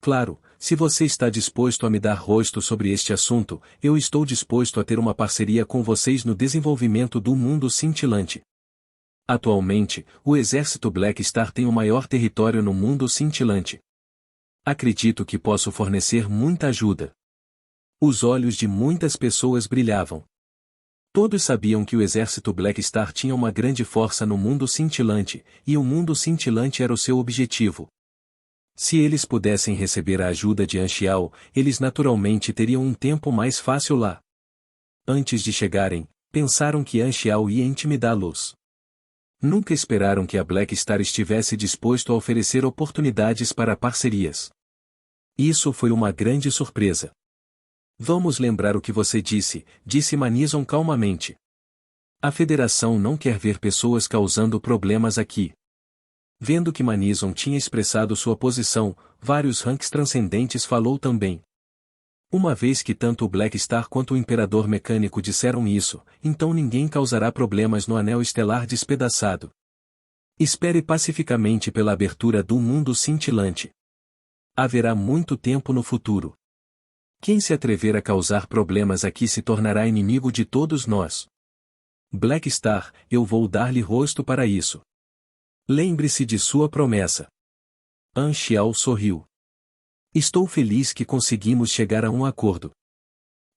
Claro, se você está disposto a me dar rosto sobre este assunto, eu estou disposto a ter uma parceria com vocês no desenvolvimento do mundo cintilante. Atualmente, o exército Black Star tem o maior território no mundo cintilante. Acredito que posso fornecer muita ajuda. Os olhos de muitas pessoas brilhavam. Todos sabiam que o exército Black Star tinha uma grande força no mundo cintilante, e o mundo cintilante era o seu objetivo. Se eles pudessem receber a ajuda de Anxiao, eles naturalmente teriam um tempo mais fácil lá. Antes de chegarem, pensaram que Anxiao ia intimidá-los. Nunca esperaram que a Black Star estivesse disposto a oferecer oportunidades para parcerias. Isso foi uma grande surpresa. Vamos lembrar o que você disse, disse Manison calmamente. A Federação não quer ver pessoas causando problemas aqui. Vendo que Manison tinha expressado sua posição, vários ranks transcendentes falou também. Uma vez que tanto o Black Star quanto o Imperador Mecânico disseram isso, então ninguém causará problemas no Anel Estelar despedaçado. Espere pacificamente pela abertura do mundo cintilante. Haverá muito tempo no futuro. Quem se atrever a causar problemas aqui se tornará inimigo de todos nós. Black Star, eu vou dar-lhe rosto para isso. Lembre-se de sua promessa. An Xiao sorriu. Estou feliz que conseguimos chegar a um acordo.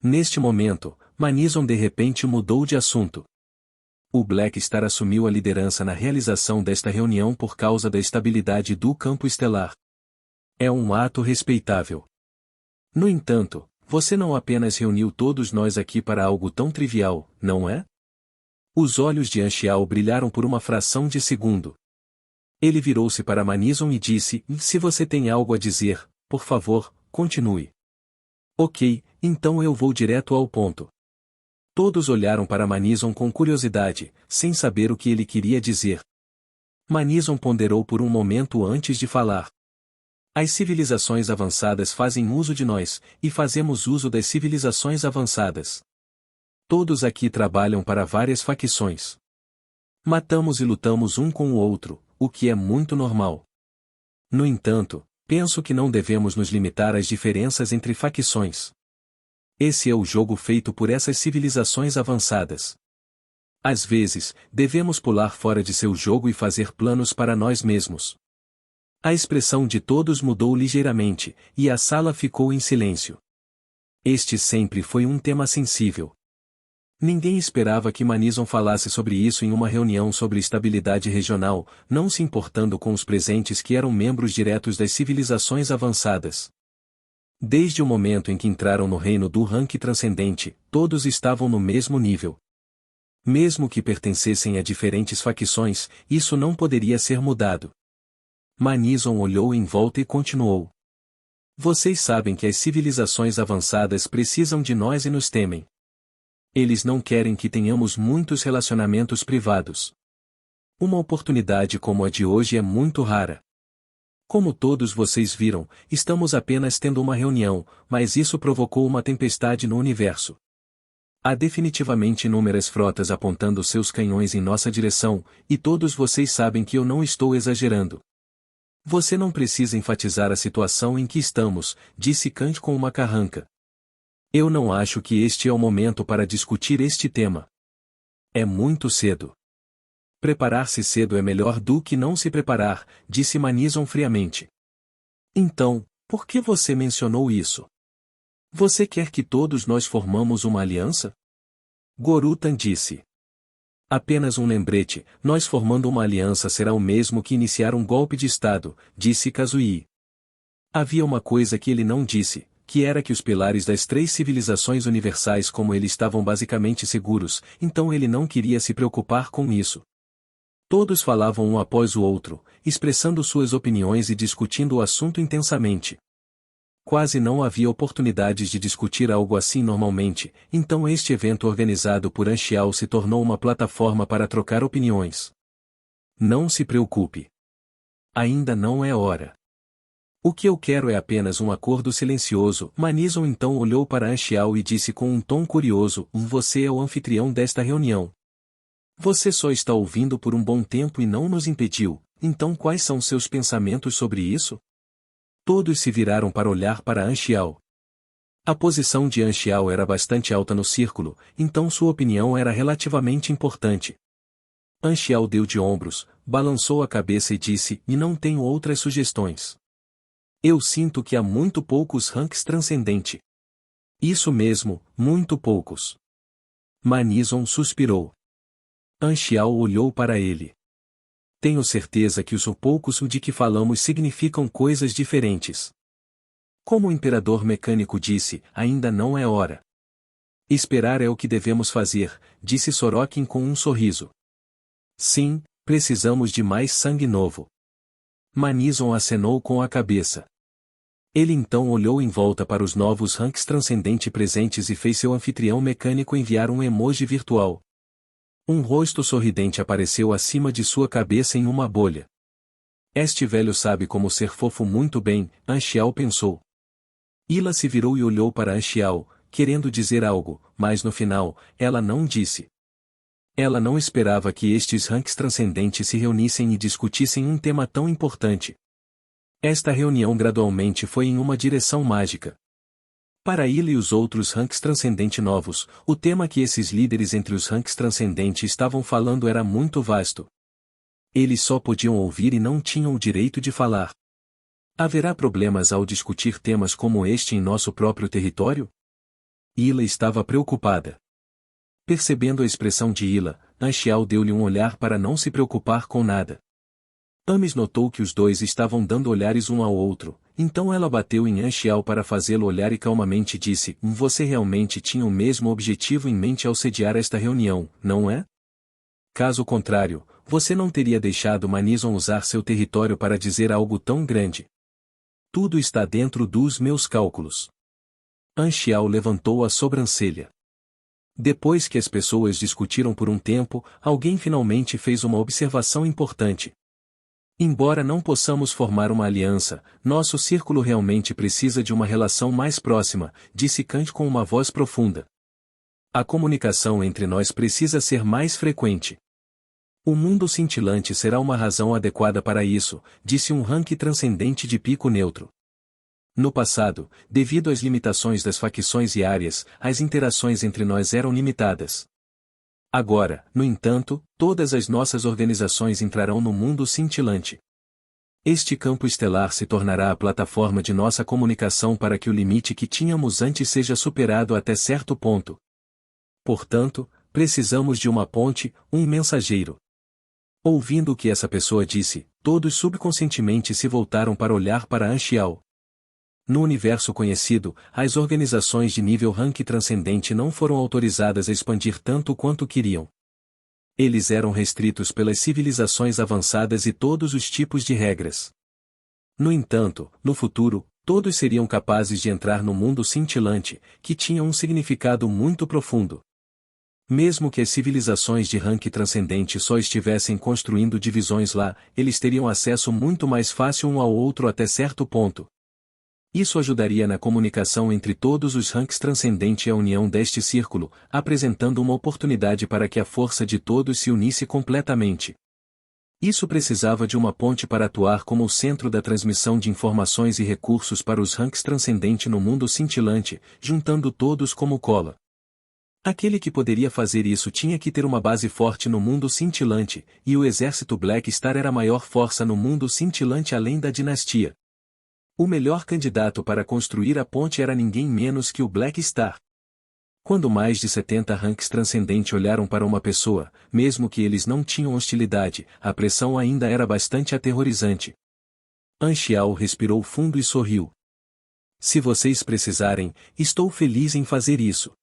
Neste momento, Manison de repente mudou de assunto. O Black Star assumiu a liderança na realização desta reunião por causa da estabilidade do campo estelar. É um ato respeitável. No entanto, você não apenas reuniu todos nós aqui para algo tão trivial, não é? Os olhos de An Xiao brilharam por uma fração de segundo. Ele virou-se para Manison e disse, se você tem algo a dizer, por favor, continue. Ok, então eu vou direto ao ponto. Todos olharam para Manison com curiosidade, sem saber o que ele queria dizer. Manison ponderou por um momento antes de falar. As civilizações avançadas fazem uso de nós, e fazemos uso das civilizações avançadas. Todos aqui trabalham para várias facções. Matamos e lutamos um com o outro, o que é muito normal. No entanto, penso que não devemos nos limitar às diferenças entre facções. Esse é o jogo feito por essas civilizações avançadas. Às vezes, devemos pular fora de seu jogo e fazer planos para nós mesmos. A expressão de todos mudou ligeiramente, e a sala ficou em silêncio. Este sempre foi um tema sensível. Ninguém esperava que Manison falasse sobre isso em uma reunião sobre estabilidade regional, não se importando com os presentes que eram membros diretos das civilizações avançadas. Desde o momento em que entraram no reino do rank transcendente, todos estavam no mesmo nível. Mesmo que pertencessem a diferentes facções, isso não poderia ser mudado. Manison olhou em volta e continuou. Vocês sabem que as civilizações avançadas precisam de nós e nos temem. Eles não querem que tenhamos muitos relacionamentos privados. Uma oportunidade como a de hoje é muito rara. Como todos vocês viram, estamos apenas tendo uma reunião, mas isso provocou uma tempestade no universo. Há definitivamente inúmeras frotas apontando seus canhões em nossa direção, e todos vocês sabem que eu não estou exagerando. Você não precisa enfatizar a situação em que estamos, disse Kant com uma carranca. Eu não acho que este é o momento para discutir este tema. É muito cedo. Preparar-se cedo é melhor do que não se preparar, disse Manison friamente. Então, por que você mencionou isso? Você quer que todos nós formamos uma aliança? Gorutan disse. Apenas um lembrete, nós formando uma aliança será o mesmo que iniciar um golpe de Estado, disse Kazui. Havia uma coisa que ele não disse, que era que os pilares das três civilizações universais como ele estavam basicamente seguros, então ele não queria se preocupar com isso. Todos falavam um após o outro, expressando suas opiniões e discutindo o assunto intensamente. Quase não havia oportunidades de discutir algo assim normalmente, então este evento organizado por An Xiao se tornou uma plataforma para trocar opiniões. Não se preocupe. Ainda não é hora. O que eu quero é apenas um acordo silencioso. Manison então olhou para An Xiao e disse com um tom curioso, você é o anfitrião desta reunião. Você só está ouvindo por um bom tempo e não nos impediu, então quais são seus pensamentos sobre isso? Todos se viraram para olhar para An Xiao. A posição de An Xiao era bastante alta no círculo, então sua opinião era relativamente importante. An Xiao deu de ombros, balançou a cabeça e disse, e não tenho outras sugestões. Eu sinto que há muito poucos ranks transcendente. Isso mesmo, muito poucos. Manison suspirou. An Xiao olhou para ele. Tenho certeza que os poucos de que falamos significam coisas diferentes. Como o Imperador Mecânico disse, ainda não é hora. Esperar é o que devemos fazer, disse Sorokin com um sorriso. Sim, precisamos de mais sangue novo. Manison acenou com a cabeça. Ele então olhou em volta para os novos ranks transcendente presentes e fez seu anfitrião mecânico enviar um emoji virtual. Um rosto sorridente apareceu acima de sua cabeça em uma bolha. Este velho sabe como ser fofo muito bem, Anxiao pensou. Ila se virou e olhou para Anxiao, querendo dizer algo, mas no final, ela não disse. Ela não esperava que estes ranks transcendentes se reunissem e discutissem um tema tão importante. Esta reunião gradualmente foi em uma direção mágica. Para Ila e os outros ranks transcendentes novos, o tema que esses líderes entre os ranks transcendentes estavam falando era muito vasto. Eles só podiam ouvir e não tinham o direito de falar. Haverá problemas ao discutir temas como este em nosso próprio território? Ila estava preocupada. Percebendo a expressão de Ila, Anxiao deu-lhe um olhar para não se preocupar com nada. Ames notou que os dois estavam dando olhares um ao outro, então ela bateu em Anxiao para fazê-lo olhar e calmamente disse: Você realmente tinha o mesmo objetivo em mente ao sediar esta reunião, não é? Caso contrário, você não teria deixado Manison usar seu território para dizer algo tão grande. Tudo está dentro dos meus cálculos. Anxiao levantou a sobrancelha. Depois que as pessoas discutiram por um tempo, alguém finalmente fez uma observação importante. Embora não possamos formar uma aliança, nosso círculo realmente precisa de uma relação mais próxima, disse Kant com uma voz profunda. A comunicação entre nós precisa ser mais frequente. O mundo cintilante será uma razão adequada para isso, disse um rank transcendente de pico neutro. No passado, devido às limitações das facções e áreas, as interações entre nós eram limitadas. Agora, no entanto, todas as nossas organizações entrarão no mundo cintilante. Este campo estelar se tornará a plataforma de nossa comunicação para que o limite que tínhamos antes seja superado até certo ponto. Portanto, precisamos de uma ponte, um mensageiro. Ouvindo o que essa pessoa disse, todos subconscientemente se voltaram para olhar para Anxiao. No universo conhecido, as organizações de nível rank transcendente não foram autorizadas a expandir tanto quanto queriam. Eles eram restritos pelas civilizações avançadas e todos os tipos de regras. No entanto, no futuro, todos seriam capazes de entrar no mundo cintilante, que tinha um significado muito profundo. Mesmo que as civilizações de rank transcendente só estivessem construindo divisões lá, eles teriam acesso muito mais fácil um ao outro até certo ponto. Isso ajudaria na comunicação entre todos os ranks transcendente e a união deste círculo, apresentando uma oportunidade para que a força de todos se unisse completamente. Isso precisava de uma ponte para atuar como o centro da transmissão de informações e recursos para os ranks transcendente no mundo cintilante, juntando todos como cola. Aquele que poderia fazer isso tinha que ter uma base forte no mundo cintilante, e o exército Black Star era a maior força no mundo cintilante além da dinastia. O melhor candidato para construir a ponte era ninguém menos que o Black Star. Quando mais de 70 ranks transcendentes olharam para uma pessoa, mesmo que eles não tinham hostilidade, a pressão ainda era bastante aterrorizante. Anxiao respirou fundo e sorriu. Se vocês precisarem, estou feliz em fazer isso.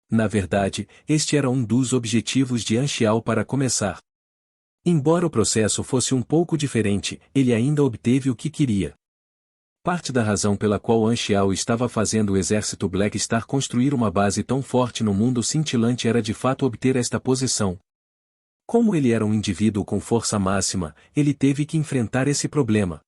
Na verdade, este era um dos objetivos de Anxiao para começar. Embora o processo fosse um pouco diferente, ele ainda obteve o que queria. Parte da razão pela qual Anxiao estava fazendo o exército Black Star construir uma base tão forte no mundo cintilante era de fato obter esta posição. Como ele era um indivíduo com força máxima, ele teve que enfrentar esse problema.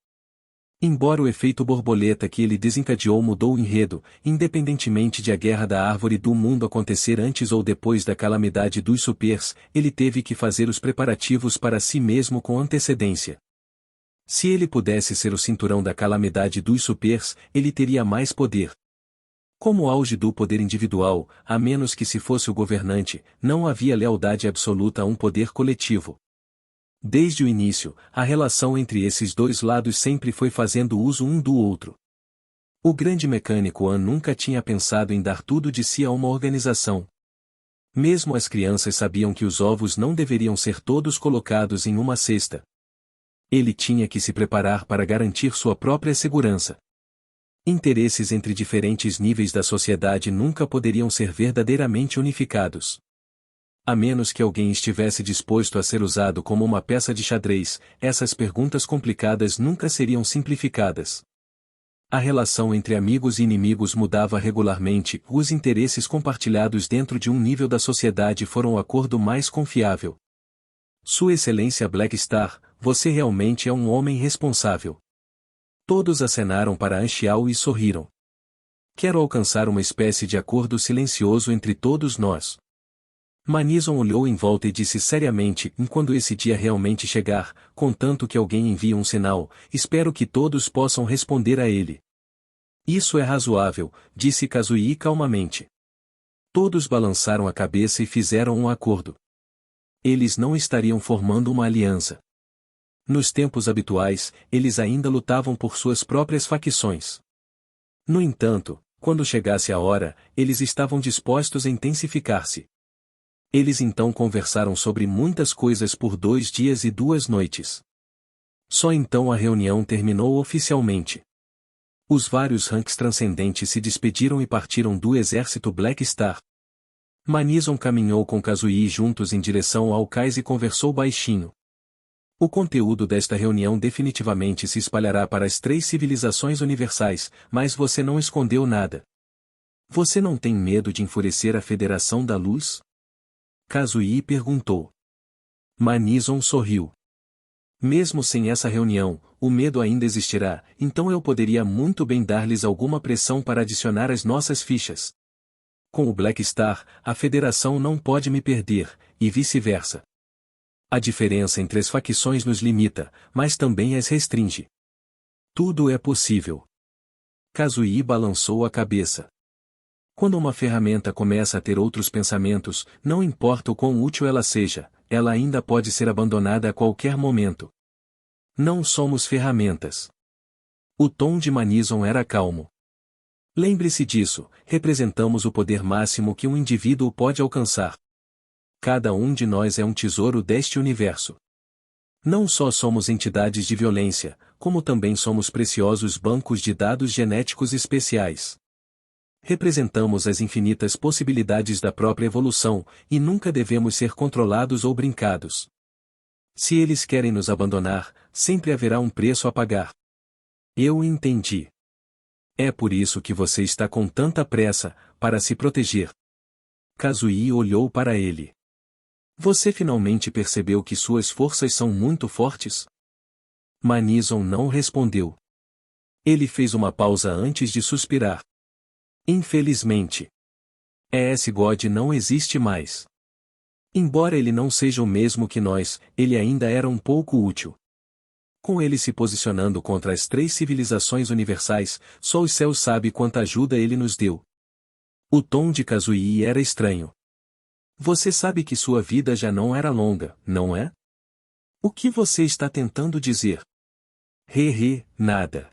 Embora o efeito borboleta que ele desencadeou mudou o enredo, independentemente de a guerra da árvore do mundo acontecer antes ou depois da calamidade dos supers, ele teve que fazer os preparativos para si mesmo com antecedência. Se ele pudesse ser o cinturão da calamidade dos supers, ele teria mais poder. Como auge do poder individual, a menos que se fosse o governante, não havia lealdade absoluta a um poder coletivo. Desde o início, a relação entre esses dois lados sempre foi fazendo uso um do outro. O grande mecânico An nunca tinha pensado em dar tudo de si a uma organização. Mesmo as crianças sabiam que os ovos não deveriam ser todos colocados em uma cesta. Ele tinha que se preparar para garantir sua própria segurança. Interesses entre diferentes níveis da sociedade nunca poderiam ser verdadeiramente unificados. A menos que alguém estivesse disposto a ser usado como uma peça de xadrez, essas perguntas complicadas nunca seriam simplificadas. A relação entre amigos e inimigos mudava regularmente, os interesses compartilhados dentro de um nível da sociedade foram o acordo mais confiável. Sua Excelência Black Star, você realmente é um homem responsável. Todos acenaram para Anchial e sorriram. Quero alcançar uma espécie de acordo silencioso entre todos nós. Manison olhou em volta e disse seriamente: quando esse dia realmente chegar, contanto que alguém envie um sinal, espero que todos possam responder a ele. Isso é razoável, disse Kazuyi calmamente. Todos balançaram a cabeça e fizeram um acordo. Eles não estariam formando uma aliança. Nos tempos habituais, eles ainda lutavam por suas próprias facções. No entanto, quando chegasse a hora, eles estavam dispostos a intensificar-se. Eles então conversaram sobre muitas coisas por 2 dias e 2 noites. Só então a reunião terminou oficialmente. Os vários ranks transcendentes se despediram e partiram do exército Black Star. Manison caminhou com Kazuyi juntos em direção ao cais e conversou baixinho. O conteúdo desta reunião definitivamente se espalhará para as 3 civilizações universais, mas você não escondeu nada. Você não tem medo de enfurecer a Federação da Luz? Kazuyi perguntou. Manison sorriu. Mesmo sem essa reunião, o medo ainda existirá, então eu poderia muito bem dar-lhes alguma pressão para adicionar as nossas fichas. Com o Black Star, a Federação não pode me perder, e vice-versa. A diferença entre as facções nos limita, mas também as restringe. Tudo é possível. Kazuyi balançou a cabeça. Quando uma ferramenta começa a ter outros pensamentos, não importa o quão útil ela seja, ela ainda pode ser abandonada a qualquer momento. Não somos ferramentas. O tom de Manison era calmo. Lembre-se disso, representamos o poder máximo que um indivíduo pode alcançar. Cada um de nós é um tesouro deste universo. Não só somos entidades de violência, como também somos preciosos bancos de dados genéticos especiais. Representamos as infinitas possibilidades da própria evolução, e nunca devemos ser controlados ou brincados. Se eles querem nos abandonar, sempre haverá um preço a pagar. Eu entendi. É por isso que você está com tanta pressa, para se proteger. Kazuyi olhou para ele. Você finalmente percebeu que suas forças são muito fortes? Manison não respondeu. Ele fez uma pausa antes de suspirar. Infelizmente. ES God não existe mais. Embora ele não seja o mesmo que nós, ele ainda era um pouco útil. Com ele se posicionando contra as 3 civilizações universais, só os céus sabem quanta ajuda ele nos deu. O tom de Kazuyi era estranho. Você sabe que sua vida já não era longa, não é? O que você está tentando dizer? Nada.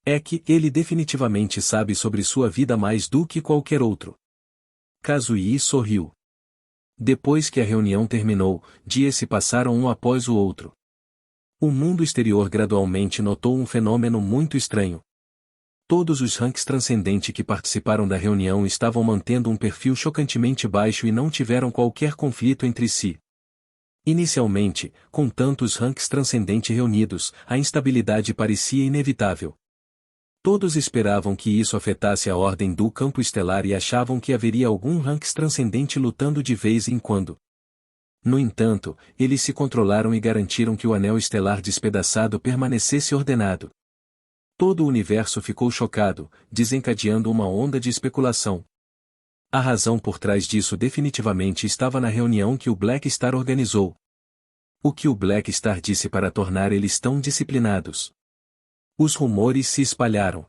É que ele definitivamente sabe sobre sua vida mais do que qualquer outro. Kazuyi sorriu. Depois que a reunião terminou, dias se passaram um após o outro. O mundo exterior gradualmente notou um fenômeno muito estranho. Todos os ranks transcendentes que participaram da reunião estavam mantendo um perfil chocantemente baixo e não tiveram qualquer conflito entre si. Inicialmente, com tantos ranks transcendentes reunidos, a instabilidade parecia inevitável. Todos esperavam que isso afetasse a ordem do campo estelar e achavam que haveria algum ranks transcendente lutando de vez em quando. No entanto, eles se controlaram e garantiram que o anel estelar despedaçado permanecesse ordenado. Todo o universo ficou chocado, desencadeando uma onda de especulação. A razão por trás disso definitivamente estava na reunião que o Black Star organizou. O que o Black Star disse para tornar eles tão disciplinados? Os rumores se espalharam.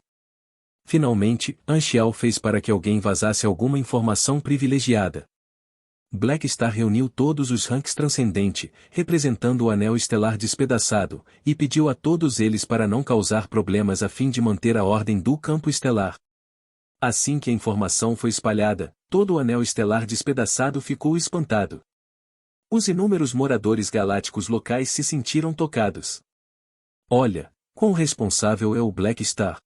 Finalmente, Anchial fez para que alguém vazasse alguma informação privilegiada. Black Star reuniu todos os ranks transcendentes, representando o anel estelar despedaçado, e pediu a todos eles para não causar problemas a fim de manter a ordem do campo estelar. Assim que a informação foi espalhada, todo o anel estelar despedaçado ficou espantado. Os inúmeros moradores galácticos locais se sentiram tocados. Olha, quão responsável é o Black Star.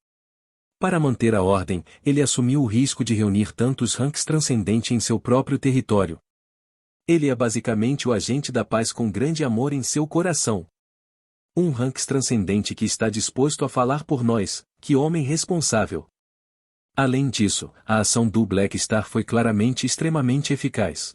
Para manter a ordem, ele assumiu o risco de reunir tantos ranks transcendentes em seu próprio território. Ele é basicamente o agente da paz com grande amor em seu coração. Um ranks transcendente que está disposto a falar por nós, que homem responsável. Além disso, a ação do Black Star foi claramente extremamente eficaz.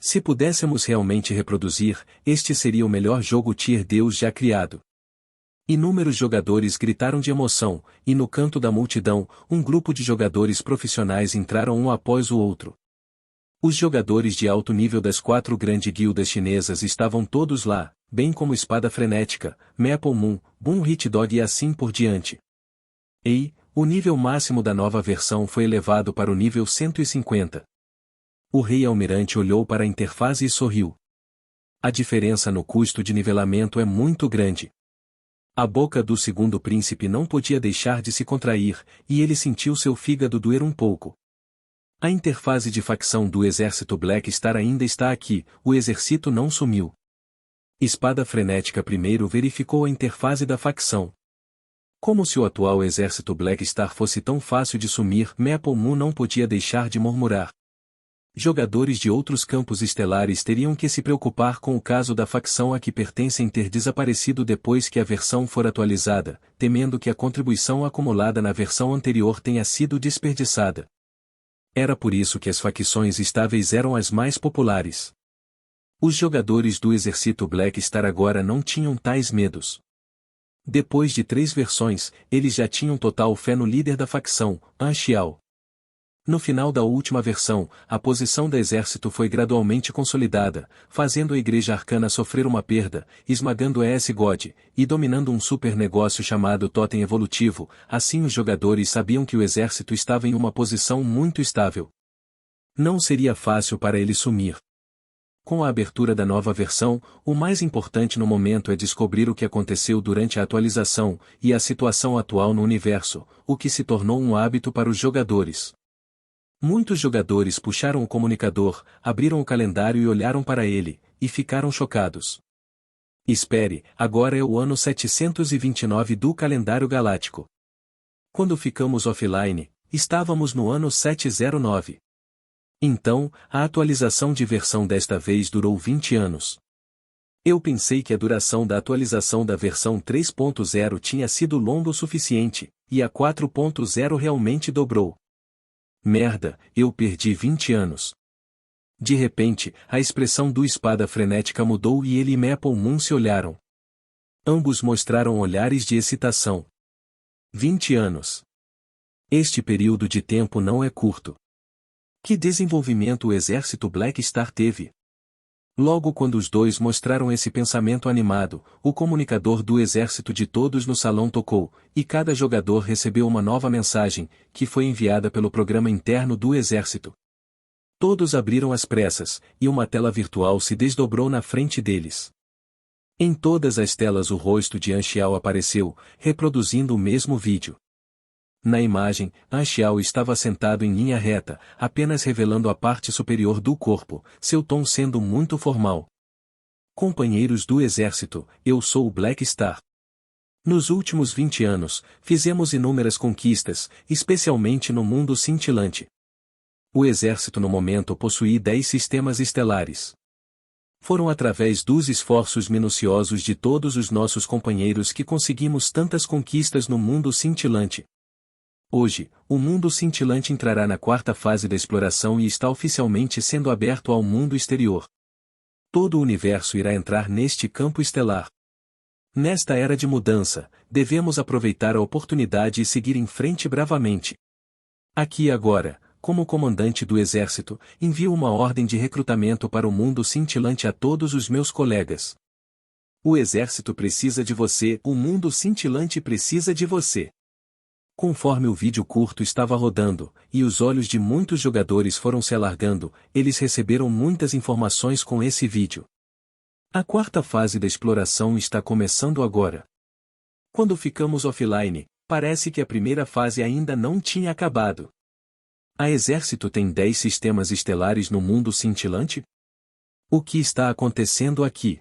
Se pudéssemos realmente reproduzir, este seria o melhor jogo Tier Deus já criado. Inúmeros jogadores gritaram de emoção, e no canto da multidão, um grupo de jogadores profissionais entraram um após o outro. Os jogadores de alto nível das 4 grandes guildas chinesas estavam todos lá, bem como Espada Frenética, Maple Moon, Boom Hit Dog e assim por diante. O nível máximo da nova versão foi elevado para o nível 150. O Rei Almirante olhou para a interface e sorriu. A diferença no custo de nivelamento é muito grande. A boca do segundo príncipe não podia deixar de se contrair, e ele sentiu seu fígado doer um pouco. A interface de facção do exército Black Star ainda está aqui, o exército não sumiu. Espada Frenética primeiro verificou a interface da facção. Como se o atual exército Black Star fosse tão fácil de sumir, Maple Moon não podia deixar de murmurar. Jogadores de outros campos estelares teriam que se preocupar com o caso da facção a que pertencem ter desaparecido depois que a versão for atualizada, temendo que a contribuição acumulada na versão anterior tenha sido desperdiçada. Era por isso que as facções estáveis eram as mais populares. Os jogadores do exército Black Star agora não tinham tais medos. Depois de 3 versões, eles já tinham total fé no líder da facção, An Xiao. No final da última versão, a posição do exército foi gradualmente consolidada, fazendo a Igreja Arcana sofrer uma perda, esmagando a S-God, e dominando um super negócio chamado Totem Evolutivo. Assim os jogadores sabiam que o exército estava em uma posição muito estável. Não seria fácil para ele sumir. Com a abertura da nova versão, o mais importante no momento é descobrir o que aconteceu durante a atualização, e a situação atual no universo, o que se tornou um hábito para os jogadores. Muitos jogadores puxaram o comunicador, abriram o calendário e olharam para ele, e ficaram chocados. Espere, agora é o ano 729 do calendário galáctico. Quando ficamos offline, estávamos no ano 709. Então, a atualização de versão desta vez durou 20 anos. Eu pensei que a duração da atualização da versão 3.0 tinha sido longa o suficiente, e a 4.0 realmente dobrou. Merda, eu perdi 20 anos. De repente, a expressão do Espada Frenética mudou e ele e Maple Moon se olharam. Ambos mostraram olhares de excitação. 20 anos. Este período de tempo não é curto. Que desenvolvimento o exército Black Star teve? Logo quando os dois mostraram esse pensamento animado, o comunicador do exército de todos no salão tocou, e cada jogador recebeu uma nova mensagem, que foi enviada pelo programa interno do exército. Todos abriram às pressas, e uma tela virtual se desdobrou na frente deles. Em todas as telas o rosto de An Xiao apareceu, reproduzindo o mesmo vídeo. Na imagem, An Xiao estava sentado em linha reta, apenas revelando a parte superior do corpo, seu tom sendo muito formal. Companheiros do exército, eu sou o Black Star. Nos últimos 20 anos, fizemos inúmeras conquistas, especialmente no mundo cintilante. O exército no momento possui 10 sistemas estelares. Foram através dos esforços minuciosos de todos os nossos companheiros que conseguimos tantas conquistas no mundo cintilante. Hoje, o mundo cintilante entrará na 4ª fase da exploração e está oficialmente sendo aberto ao mundo exterior. Todo o universo irá entrar neste campo estelar. Nesta era de mudança, devemos aproveitar a oportunidade e seguir em frente bravamente. Aqui e agora, como comandante do exército, envio uma ordem de recrutamento para o mundo cintilante a todos os meus colegas. O exército precisa de você, o mundo cintilante precisa de você. Conforme o vídeo curto estava rodando, e os olhos de muitos jogadores foram se alargando, eles receberam muitas informações com esse vídeo. A 4ª fase da exploração está começando agora. Quando ficamos offline, parece que a primeira fase ainda não tinha acabado. A exército tem 10 sistemas estelares no mundo cintilante? O que está acontecendo aqui?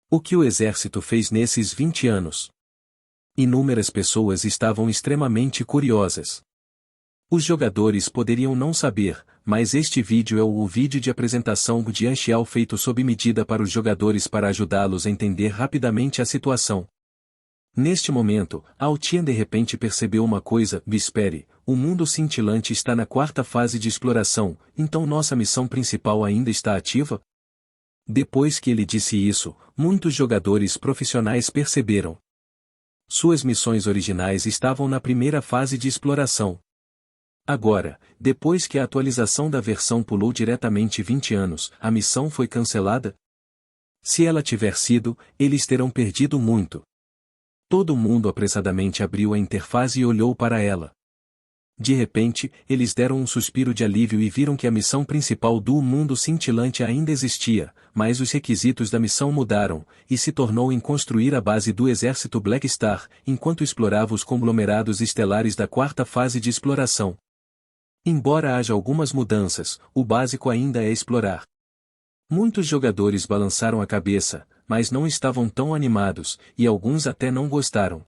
O que o exército fez nesses 20 anos? Inúmeras pessoas estavam extremamente curiosas. Os jogadores poderiam não saber, mas este vídeo é o vídeo de apresentação de An Xiao feito sob medida para os jogadores para ajudá-los a entender rapidamente a situação. Neste momento, Altien de repente percebeu uma coisa: espere, o mundo cintilante está na quarta fase de exploração, então nossa missão principal ainda está ativa? Depois que ele disse isso, muitos jogadores profissionais perceberam. Suas missões originais estavam na primeira fase de exploração. Agora, depois que a atualização da versão pulou diretamente 20 anos, a missão foi cancelada? Se ela tiver sido, eles terão perdido muito. Todo mundo apressadamente abriu a interface e olhou para ela. De repente, eles deram um suspiro de alívio e viram que a missão principal do mundo cintilante ainda existia, mas os requisitos da missão mudaram, e se tornou em construir a base do exército Black Star, enquanto explorava os conglomerados estelares da quarta fase de exploração. Embora haja algumas mudanças, o básico ainda é explorar. Muitos jogadores balançaram a cabeça, mas não estavam tão animados, e alguns até não gostaram.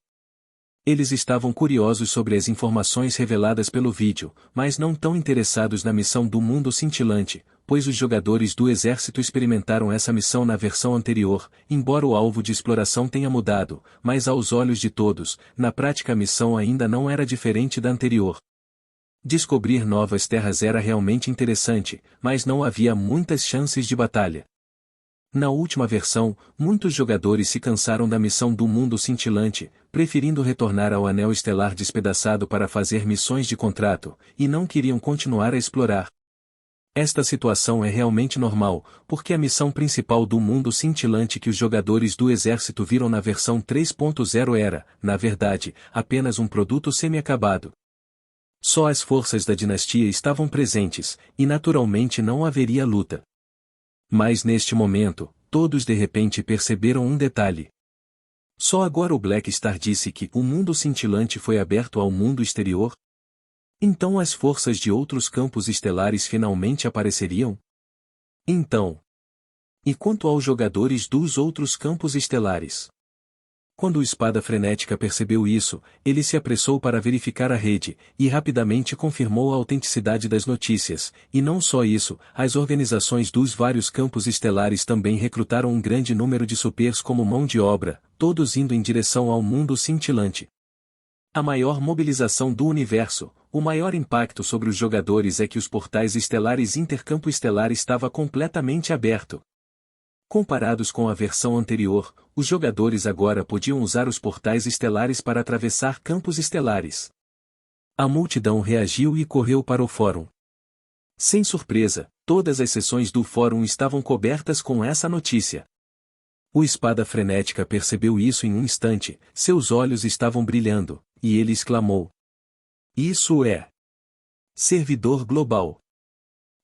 Eles estavam curiosos sobre as informações reveladas pelo vídeo, mas não tão interessados na missão do mundo cintilante, pois os jogadores do exército experimentaram essa missão na versão anterior, embora o alvo de exploração tenha mudado, mas aos olhos de todos, na prática a missão ainda não era diferente da anterior. Descobrir novas terras era realmente interessante, mas não havia muitas chances de batalha. Na última versão, muitos jogadores se cansaram da missão do mundo cintilante, preferindo retornar ao Anel Estelar despedaçado para fazer missões de contrato, e não queriam continuar a explorar. Esta situação é realmente normal, porque a missão principal do mundo cintilante que os jogadores do exército viram na versão 3.0 era, na verdade, apenas um produto semi-acabado. Só as forças da dinastia estavam presentes, e naturalmente não haveria luta. Mas neste momento, todos de repente perceberam um detalhe. Só agora o Black Star disse que o mundo cintilante foi aberto ao mundo exterior? Então as forças de outros campos estelares finalmente apareceriam? Então. E quanto aos jogadores dos outros campos estelares? Quando o Espada Frenética percebeu isso, ele se apressou para verificar a rede, e rapidamente confirmou a autenticidade das notícias, e não só isso, as organizações dos vários campos estelares também recrutaram um grande número de supers como mão de obra, todos indo em direção ao mundo cintilante. A maior mobilização do universo, o maior impacto sobre os jogadores é que os portais estelares Intercampo Estelar estava completamente aberto. Comparados com a versão anterior, os jogadores agora podiam usar os portais estelares para atravessar campos estelares. A multidão reagiu e correu para o fórum. Sem surpresa, todas as sessões do fórum estavam cobertas com essa notícia. O Espada Frenética percebeu isso em um instante, seus olhos estavam brilhando, e ele exclamou: "Isso é servidor global!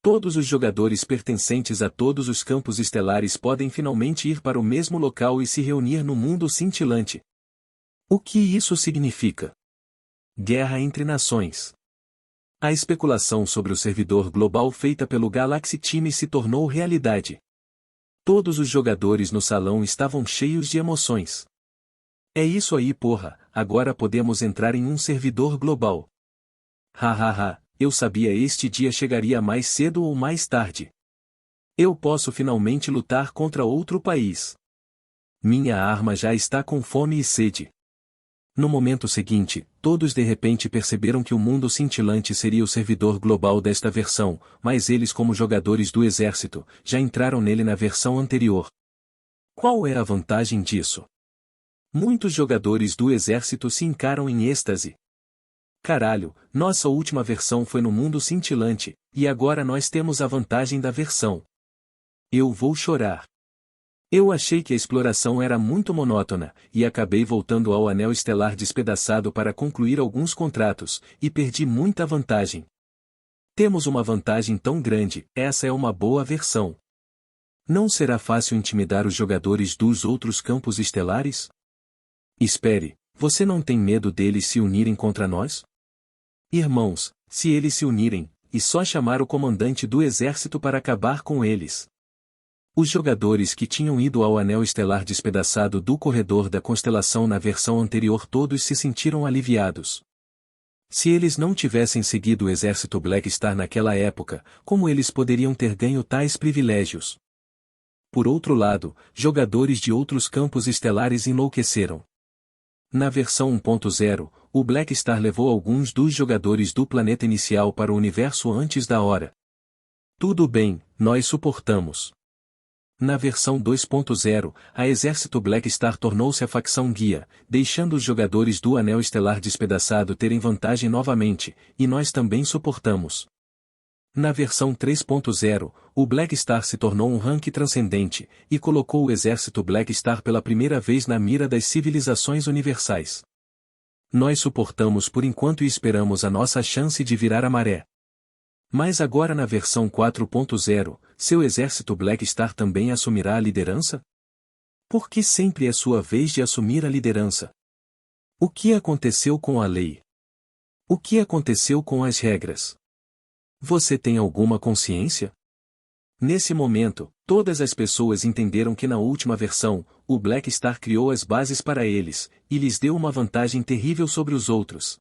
Todos os jogadores pertencentes a todos os campos estelares podem finalmente ir para o mesmo local e se reunir no mundo cintilante." O que isso significa? Guerra entre nações. A especulação sobre o servidor global feita pelo Galaxy Team se tornou realidade. Todos os jogadores no salão estavam cheios de emoções. É isso aí, porra, agora podemos entrar em um servidor global. Hahaha. Eu sabia este dia chegaria mais cedo ou mais tarde. Eu posso finalmente lutar contra outro país. Minha arma já está com fome e sede. No momento seguinte, todos de repente perceberam que o mundo cintilante seria o servidor global desta versão, mas eles como jogadores do exército, já entraram nele na versão anterior. Qual é a vantagem disso? Muitos jogadores do exército se encaram em êxtase. Caralho, nossa última versão foi no mundo cintilante, e agora nós temos a vantagem da versão. Eu vou chorar. Eu achei que a exploração era muito monótona, e acabei voltando ao Anel Estelar despedaçado para concluir alguns contratos, e perdi muita vantagem. Temos uma vantagem tão grande, essa é uma boa versão. Não será fácil intimidar os jogadores dos outros campos estelares? Espere, você não tem medo deles se unirem contra nós? Irmãos, se eles se unirem, e só chamar o comandante do exército para acabar com eles. Os jogadores que tinham ido ao Anel Estelar despedaçado do corredor da constelação na versão anterior todos se sentiram aliviados. Se eles não tivessem seguido o exército Black Star naquela época, como eles poderiam ter ganho tais privilégios? Por outro lado, jogadores de outros campos estelares enlouqueceram. Na versão 1.0, o Black Star levou alguns dos jogadores do planeta inicial para o universo antes da hora. Tudo bem, nós suportamos. Na versão 2.0, a Exército Black Star tornou-se a facção guia, deixando os jogadores do Anel Estelar Despedaçado terem vantagem novamente, e nós também suportamos. Na versão 3.0, o Black Star se tornou um rank transcendente, e colocou o Exército Black Star pela primeira vez na mira das civilizações universais. Nós suportamos por enquanto e esperamos a nossa chance de virar a maré. Mas agora na versão 4.0, seu Exército Black Star também assumirá a liderança? Por que sempre é sua vez de assumir a liderança? O que aconteceu com a lei? O que aconteceu com as regras? Você tem alguma consciência? Nesse momento, todas as pessoas entenderam que na última versão, o Black Star criou as bases para eles, e lhes deu uma vantagem terrível sobre os outros.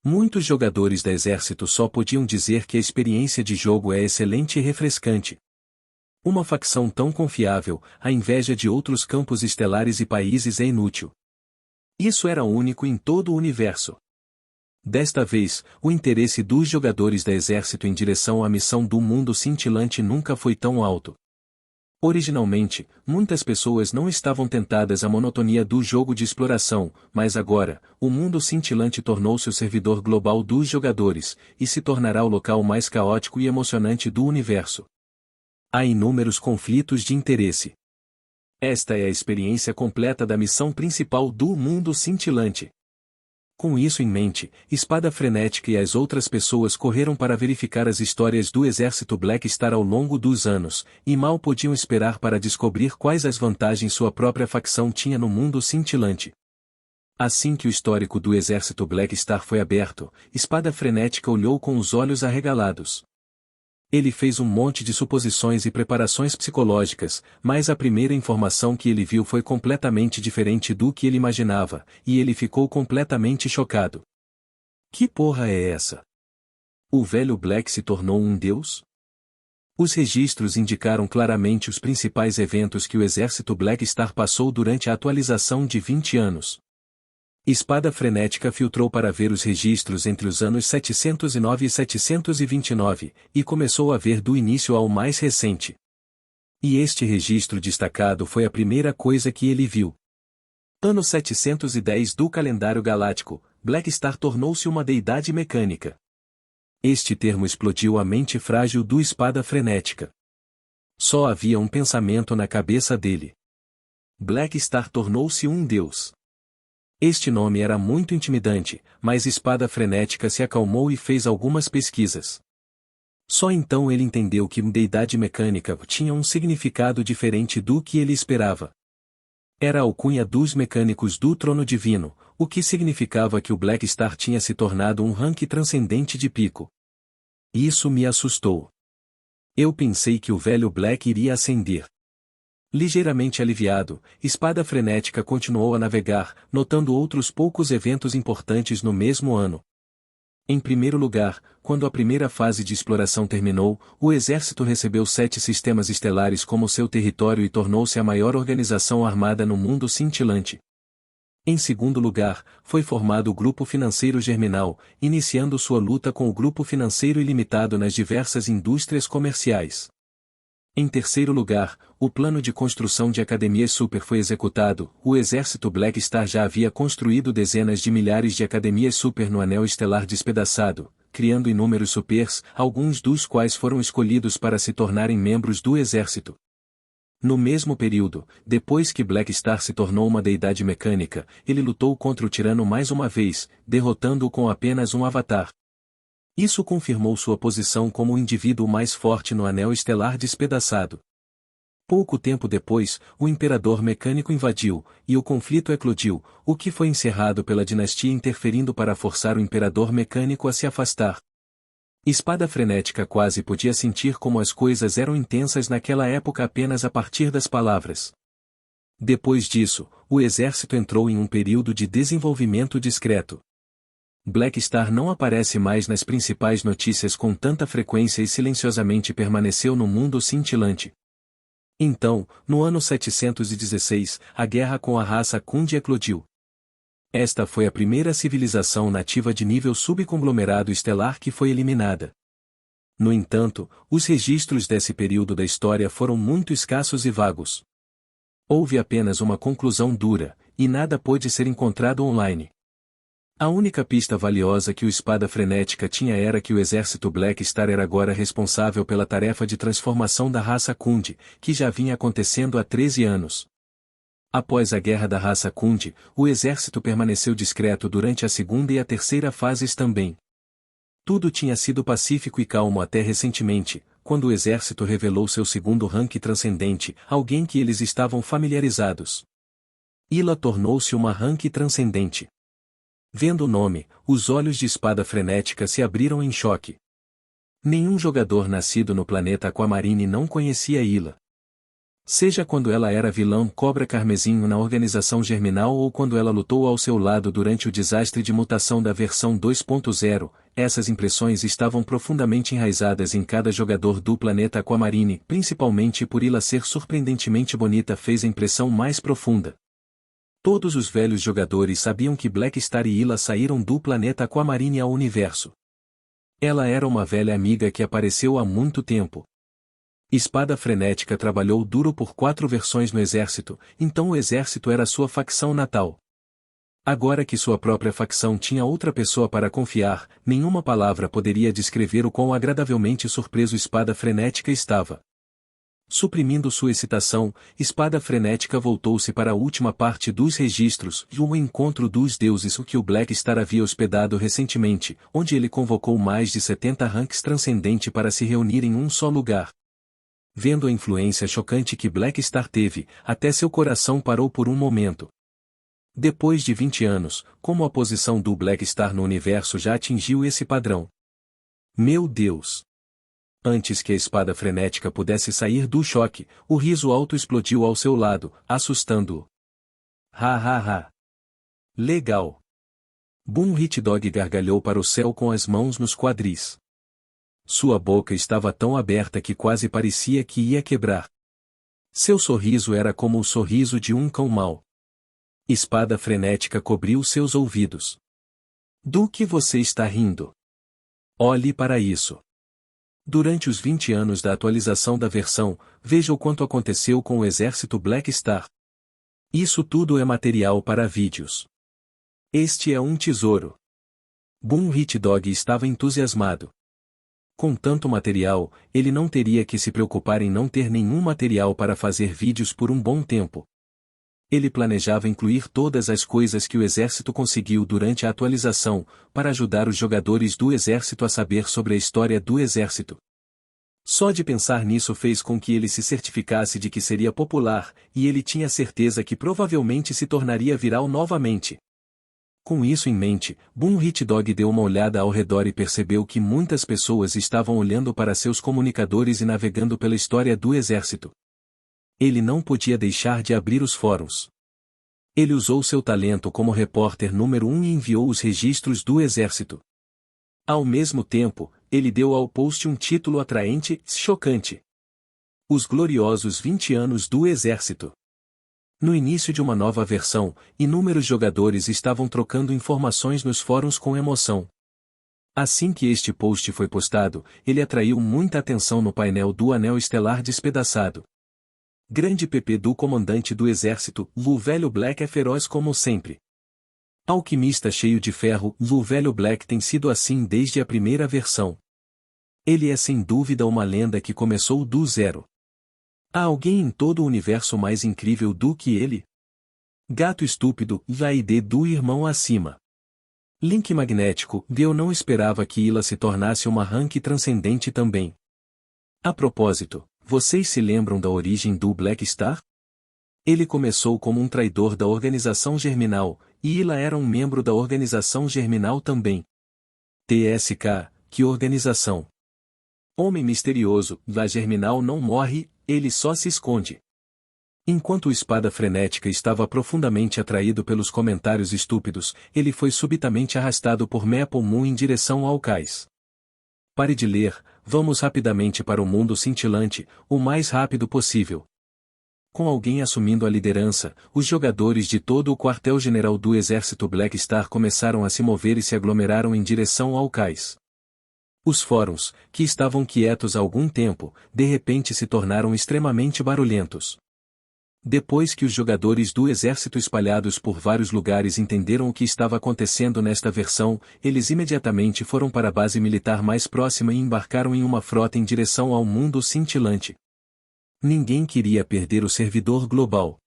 Muitos jogadores do exército só podiam dizer que a experiência de jogo é excelente e refrescante. Uma facção tão confiável, a inveja de outros campos estelares e países é inútil. Isso era único em todo o universo. Desta vez, o interesse dos jogadores do exército em direção à missão do mundo cintilante nunca foi tão alto. Originalmente, muitas pessoas não estavam tentadas à monotonia do jogo de exploração, mas agora, o mundo cintilante tornou-se o servidor global dos jogadores, e se tornará o local mais caótico e emocionante do universo. Há inúmeros conflitos de interesse. Esta é a experiência completa da missão principal do mundo cintilante. Com isso em mente, Espada Frenética e as outras pessoas correram para verificar as histórias do Exército Black Star ao longo dos anos, e mal podiam esperar para descobrir quais as vantagens sua própria facção tinha no mundo cintilante. Assim que o histórico do Exército Black Star foi aberto, Espada Frenética olhou com os olhos arregalados. Ele fez um monte de suposições e preparações psicológicas, mas a primeira informação que ele viu foi completamente diferente do que ele imaginava, e ele ficou completamente chocado. Que porra é essa? O velho Black se tornou um deus? Os registros indicaram claramente os principais eventos que o Exército Black Star passou durante a atualização de 20 anos. Espada Frenética filtrou para ver os registros entre os anos 709 e 729, e começou a ver do início ao mais recente. E este registro destacado foi a primeira coisa que ele viu. Ano 710 do calendário galáctico, Black Star tornou-se uma deidade mecânica. Este termo explodiu a mente frágil do Espada Frenética. Só havia um pensamento na cabeça dele. Black Star tornou-se um deus. Este nome era muito intimidante, mas Espada Frenética se acalmou e fez algumas pesquisas. Só então ele entendeu que deidade mecânica tinha um significado diferente do que ele esperava. Era a alcunha dos mecânicos do trono divino, o que significava que o Black Star tinha se tornado um rank transcendente de pico. Isso me assustou. Eu pensei que o velho Black iria ascender. Ligeiramente aliviado, Espada Frenética continuou a navegar, notando outros poucos eventos importantes no mesmo ano. Em primeiro lugar, quando a primeira fase de exploração terminou, o exército recebeu 7 sistemas estelares como seu território e tornou-se a maior organização armada no mundo cintilante. Em segundo lugar, foi formado o Grupo Financeiro Germinal, iniciando sua luta com o Grupo Financeiro Ilimitado nas diversas indústrias comerciais. Em terceiro lugar, o plano de construção de academias super foi executado. O Exército Black Star já havia construído dezenas de milhares de academias super no Anel Estelar Despedaçado, criando inúmeros supers, alguns dos quais foram escolhidos para se tornarem membros do Exército. No mesmo período, depois que Black Star se tornou uma deidade mecânica, ele lutou contra o tirano mais uma vez, derrotando-o com apenas um avatar. Isso confirmou sua posição como o indivíduo mais forte no Anel Estelar Despedaçado. Pouco tempo depois, o Imperador Mecânico invadiu, e o conflito eclodiu, o que foi encerrado pela dinastia interferindo para forçar o Imperador Mecânico a se afastar. Espada Frenética quase podia sentir como as coisas eram intensas naquela época apenas a partir das palavras. Depois disso, o exército entrou em um período de desenvolvimento discreto. Black Star não aparece mais nas principais notícias com tanta frequência e silenciosamente permaneceu no mundo cintilante. Então, no ano 716, a guerra com a raça Kundi eclodiu. Esta foi a primeira civilização nativa de nível subconglomerado estelar que foi eliminada. No entanto, os registros desse período da história foram muito escassos e vagos. Houve apenas uma conclusão dura, e nada pôde ser encontrado online. A única pista valiosa que o Espada Frenética tinha era que o exército Black Star era agora responsável pela tarefa de transformação da raça Khund, que já vinha acontecendo há 13 anos. Após a Guerra da Raça Khund, o exército permaneceu discreto durante a segunda e a terceira fases também. Tudo tinha sido pacífico e calmo até recentemente, quando o exército revelou seu segundo rank transcendente, alguém que eles estavam familiarizados. Ila tornou-se uma rank transcendente. Vendo o nome, os olhos de Espada Frenética se abriram em choque. Nenhum jogador nascido no planeta Aquamarine não conhecia Ila. Seja quando ela era vilã Cobra Carmesim na organização Germinal ou quando ela lutou ao seu lado durante o desastre de mutação da versão 2.0, essas impressões estavam profundamente enraizadas em cada jogador do planeta Aquamarine, principalmente por Ila ser surpreendentemente bonita fez a impressão mais profunda. Todos os velhos jogadores sabiam que Black Star e Ila saíram do planeta Aquamarine ao universo. Ela era uma velha amiga que apareceu há muito tempo. Espada Frenética trabalhou duro por 4 versões no exército, então o exército era sua facção natal. Agora que sua própria facção tinha outra pessoa para confiar, nenhuma palavra poderia descrever o quão agradavelmente surpreso Espada Frenética estava. Suprimindo sua excitação, Espada Frenética voltou-se para a última parte dos registros, o encontro dos deuses o que o Black Star havia hospedado recentemente, onde ele convocou mais de 70 ranks transcendente para se reunir em um só lugar. Vendo a influência chocante que Black Star teve, até seu coração parou por um momento. Depois de 20 anos, como a posição do Black Star no universo já atingiu esse padrão? Meu Deus! Antes que a Espada Frenética pudesse sair do choque, o riso alto explodiu ao seu lado, assustando-o. Ha ha ha! Legal! Boom Hit Dog gargalhou para o céu com as mãos nos quadris. Sua boca estava tão aberta que quase parecia que ia quebrar. Seu sorriso era como o sorriso de um cão mau. Espada Frenética cobriu seus ouvidos. Do que você está rindo? Olhe para isso. Durante os 20 anos da atualização da versão, veja o quanto aconteceu com o exército Black Star. Isso tudo é material para vídeos. Este é um tesouro. Boom Hit Dog estava entusiasmado. Com tanto material, ele não teria que se preocupar em não ter nenhum material para fazer vídeos por um bom tempo. Ele planejava incluir todas as coisas que o exército conseguiu durante a atualização, para ajudar os jogadores do exército a saber sobre a história do exército. Só de pensar nisso fez com que ele se certificasse de que seria popular, e ele tinha certeza que provavelmente se tornaria viral novamente. Com isso em mente, Boom Hit Dog deu uma olhada ao redor e percebeu que muitas pessoas estavam olhando para seus comunicadores e navegando pela história do exército. Ele não podia deixar de abrir os fóruns. Ele usou seu talento como repórter número 1 e enviou os registros do exército. Ao mesmo tempo, ele deu ao post um título atraente, chocante. Os gloriosos 20 anos do exército. No início de uma nova versão, inúmeros jogadores estavam trocando informações nos fóruns com emoção. Assim que este post foi postado, ele atraiu muita atenção no painel do Anel Estelar despedaçado. Grande PP do comandante do exército, o velho Black é feroz como sempre. Alquimista cheio de ferro, o velho Black tem sido assim desde a primeira versão. Ele é sem dúvida uma lenda que começou do zero. Há alguém em todo o universo mais incrível do que ele? Gato estúpido, Vaide do irmão acima. Link magnético, eu não esperava que Ila se tornasse uma rank transcendente também. A propósito, vocês se lembram da origem do Black Star? Ele começou como um traidor da organização Germinal, e Ila era um membro da organização Germinal também. TSK, que organização? Homem misterioso, a Germinal não morre, ele só se esconde. Enquanto o Espada Frenética estava profundamente atraído pelos comentários estúpidos, ele foi subitamente arrastado por Maple Moon em direção ao cais. Pare de ler, vamos rapidamente para o mundo cintilante, o mais rápido possível. Com alguém assumindo a liderança, os jogadores de todo o quartel-general do exército Black Star começaram a se mover e se aglomeraram em direção ao cais. Os fóruns, que estavam quietos há algum tempo, de repente se tornaram extremamente barulhentos. Depois que os jogadores do exército espalhados por vários lugares entenderam o que estava acontecendo nesta versão, eles imediatamente foram para a base militar mais próxima e embarcaram em uma frota em direção ao mundo cintilante. Ninguém queria perder o servidor global.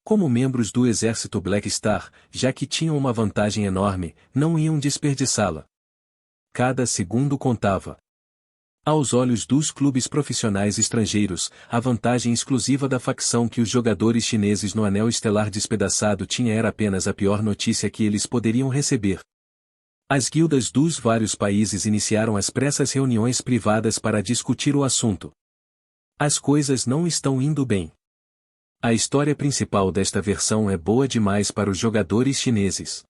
Como membros do exército Black Star, já que tinham uma vantagem enorme, não iam desperdiçá-la. Cada segundo contava. Aos olhos dos clubes profissionais estrangeiros, a vantagem exclusiva da facção que os jogadores chineses no Anel Estelar Despedaçado tinha era apenas a pior notícia que eles poderiam receber. As guildas dos vários países iniciaram às pressas reuniões privadas para discutir o assunto. As coisas não estão indo bem. A história principal desta versão é boa demais para os jogadores chineses.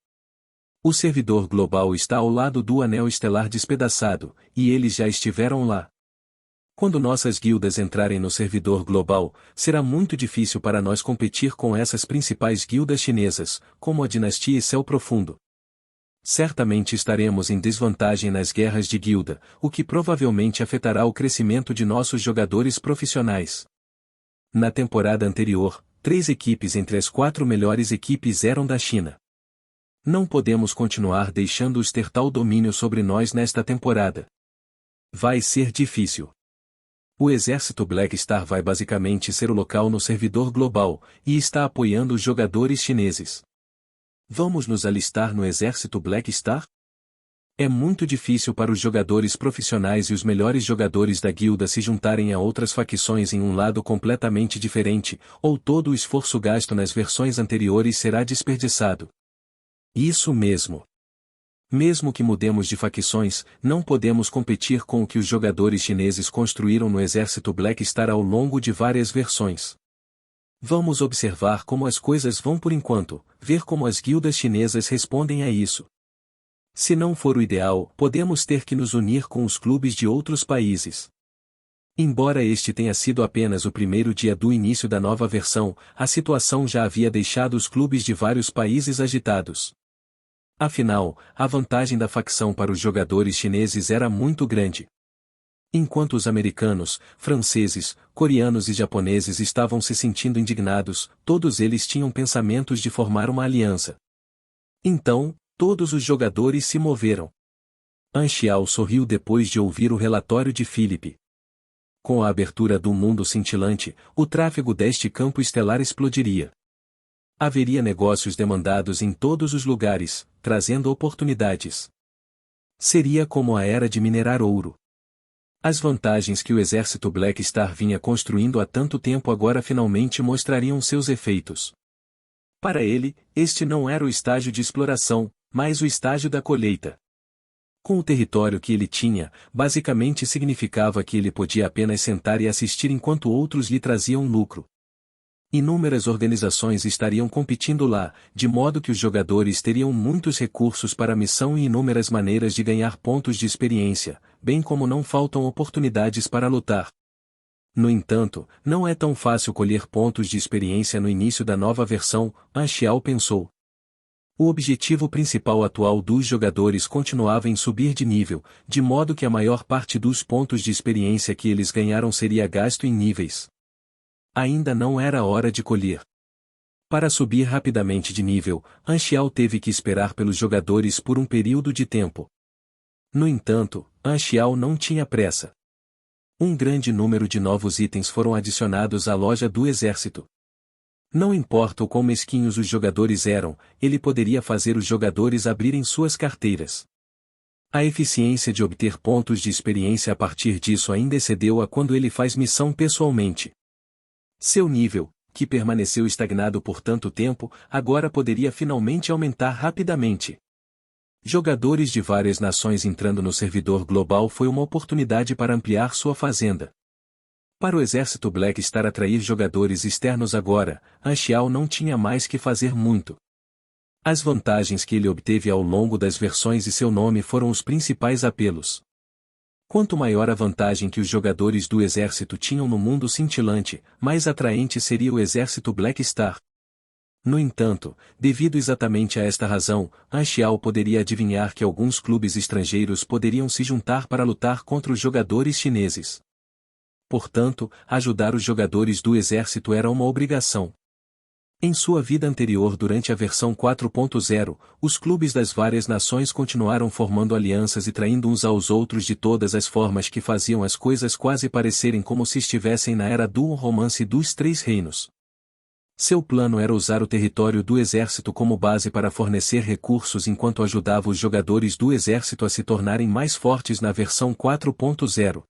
O servidor global está ao lado do Anel Estelar Despedaçado, e eles já estiveram lá. Quando nossas guildas entrarem no servidor global, será muito difícil para nós competir com essas principais guildas chinesas, como a Dinastia e Céu Profundo. Certamente estaremos em desvantagem nas guerras de guilda, o que provavelmente afetará o crescimento de nossos jogadores profissionais. Na temporada anterior, 3 equipes entre as 4 melhores equipes eram da China. Não podemos continuar deixando-os ter tal domínio sobre nós nesta temporada. Vai ser difícil. O exército Black Star vai basicamente ser o local no servidor global, e está apoiando os jogadores chineses. Vamos nos alistar no exército Black Star? É muito difícil para os jogadores profissionais e os melhores jogadores da guilda se juntarem a outras facções em um lado completamente diferente, ou todo o esforço gasto nas versões anteriores será desperdiçado. Isso mesmo. Mesmo que mudemos de facções, não podemos competir com o que os jogadores chineses construíram no exército Black Star ao longo de várias versões. Vamos observar como as coisas vão por enquanto, ver como as guildas chinesas respondem a isso. Se não for o ideal, podemos ter que nos unir com os clubes de outros países. Embora este tenha sido apenas o primeiro dia do início da nova versão, a situação já havia deixado os clubes de vários países agitados. Afinal, a vantagem da facção para os jogadores chineses era muito grande. Enquanto os americanos, franceses, coreanos e japoneses estavam se sentindo indignados, todos eles tinham pensamentos de formar uma aliança. Então, todos os jogadores se moveram. An Xiao sorriu depois de ouvir o relatório de Philip. Com a abertura do mundo cintilante, o tráfego deste campo estelar explodiria. Haveria negócios demandados em todos os lugares, trazendo oportunidades. Seria como a era de minerar ouro. As vantagens que o exército Black Star vinha construindo há tanto tempo agora finalmente mostrariam seus efeitos. Para ele, este não era o estágio de exploração, mas o estágio da colheita. Com o território que ele tinha, basicamente significava que ele podia apenas sentar e assistir enquanto outros lhe traziam lucro. Inúmeras organizações estariam competindo lá, de modo que os jogadores teriam muitos recursos para a missão e inúmeras maneiras de ganhar pontos de experiência, bem como não faltam oportunidades para lutar. No entanto, não é tão fácil colher pontos de experiência no início da nova versão, An Xiao pensou. O objetivo principal atual dos jogadores continuava em subir de nível, de modo que a maior parte dos pontos de experiência que eles ganharam seria gasto em níveis. Ainda não era hora de colher. Para subir rapidamente de nível, An Xiao teve que esperar pelos jogadores por um período de tempo. No entanto, An Xiao não tinha pressa. Um grande número de novos itens foram adicionados à loja do exército. Não importa o quão mesquinhos os jogadores eram, ele poderia fazer os jogadores abrirem suas carteiras. A eficiência de obter pontos de experiência a partir disso ainda excedeu a quando ele faz missão pessoalmente. Seu nível, que permaneceu estagnado por tanto tempo, agora poderia finalmente aumentar rapidamente. Jogadores de várias nações entrando no servidor global foi uma oportunidade para ampliar sua fazenda. Para o exército Black Star atrair jogadores externos agora, An Xiao não tinha mais que fazer muito. As vantagens que ele obteve ao longo das versões e seu nome foram os principais apelos. Quanto maior a vantagem que os jogadores do exército tinham no mundo cintilante, mais atraente seria o exército Black Star. No entanto, devido exatamente a esta razão, An Xiao poderia adivinhar que alguns clubes estrangeiros poderiam se juntar para lutar contra os jogadores chineses. Portanto, ajudar os jogadores do exército era uma obrigação. Em sua vida anterior durante a versão 4.0, os clubes das várias nações continuaram formando alianças e traindo uns aos outros de todas as formas que faziam as coisas quase parecerem como se estivessem na era do romance dos Três Reinos. Seu plano era usar o território do exército como base para fornecer recursos enquanto ajudava os jogadores do exército a se tornarem mais fortes na versão 4.0.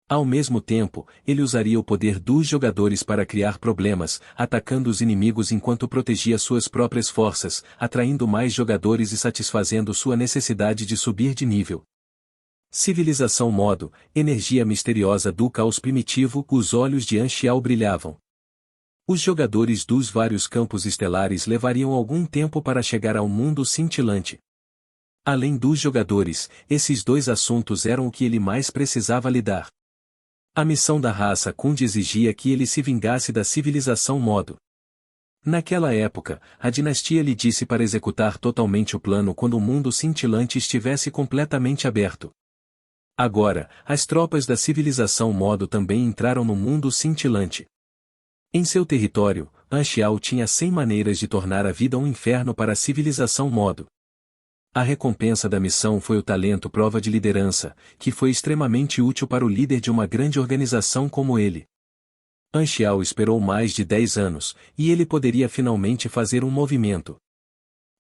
Ao mesmo tempo, ele usaria o poder dos jogadores para criar problemas, atacando os inimigos enquanto protegia suas próprias forças, atraindo mais jogadores e satisfazendo sua necessidade de subir de nível. Civilização modo, energia misteriosa do caos primitivo, os olhos de An Xiao brilhavam. Os jogadores dos vários campos estelares levariam algum tempo para chegar ao mundo cintilante. Além dos jogadores, esses dois assuntos eram o que ele mais precisava lidar. A missão da raça Kund exigia que ele se vingasse da civilização modo. Naquela época, a dinastia lhe disse para executar totalmente o plano quando o mundo cintilante estivesse completamente aberto. Agora, as tropas da civilização modo também entraram no mundo cintilante. Em seu território, An Xiao tinha 100 maneiras de tornar a vida um inferno para a civilização modo. A recompensa da missão foi o talento prova de liderança, que foi extremamente útil para o líder de uma grande organização como ele. An Xiao esperou mais de 10 anos, e ele poderia finalmente fazer um movimento.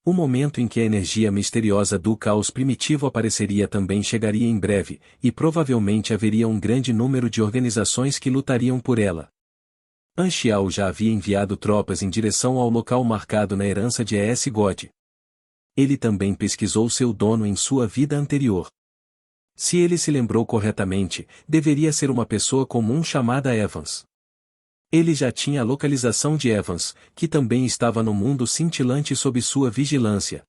O momento em que a energia misteriosa do caos primitivo apareceria também chegaria em breve, e provavelmente haveria um grande número de organizações que lutariam por ela. An Xiao já havia enviado tropas em direção ao local marcado na herança de Es God. Ele também pesquisou seu dono em sua vida anterior. Se ele se lembrou corretamente, deveria ser uma pessoa comum chamada Evans. Ele já tinha a localização de Evans, que também estava no mundo cintilante sob sua vigilância.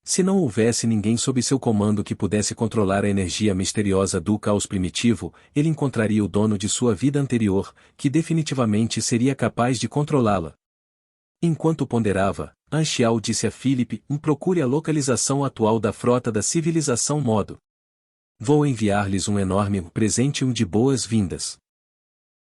Se não houvesse ninguém sob seu comando que pudesse controlar a energia misteriosa do caos primitivo, ele encontraria o dono de sua vida anterior, que definitivamente seria capaz de controlá-la. Enquanto ponderava, An Xiao disse a Philip: procure a localização atual da frota da civilização modo. Vou enviar-lhes um enorme presente de boas-vindas.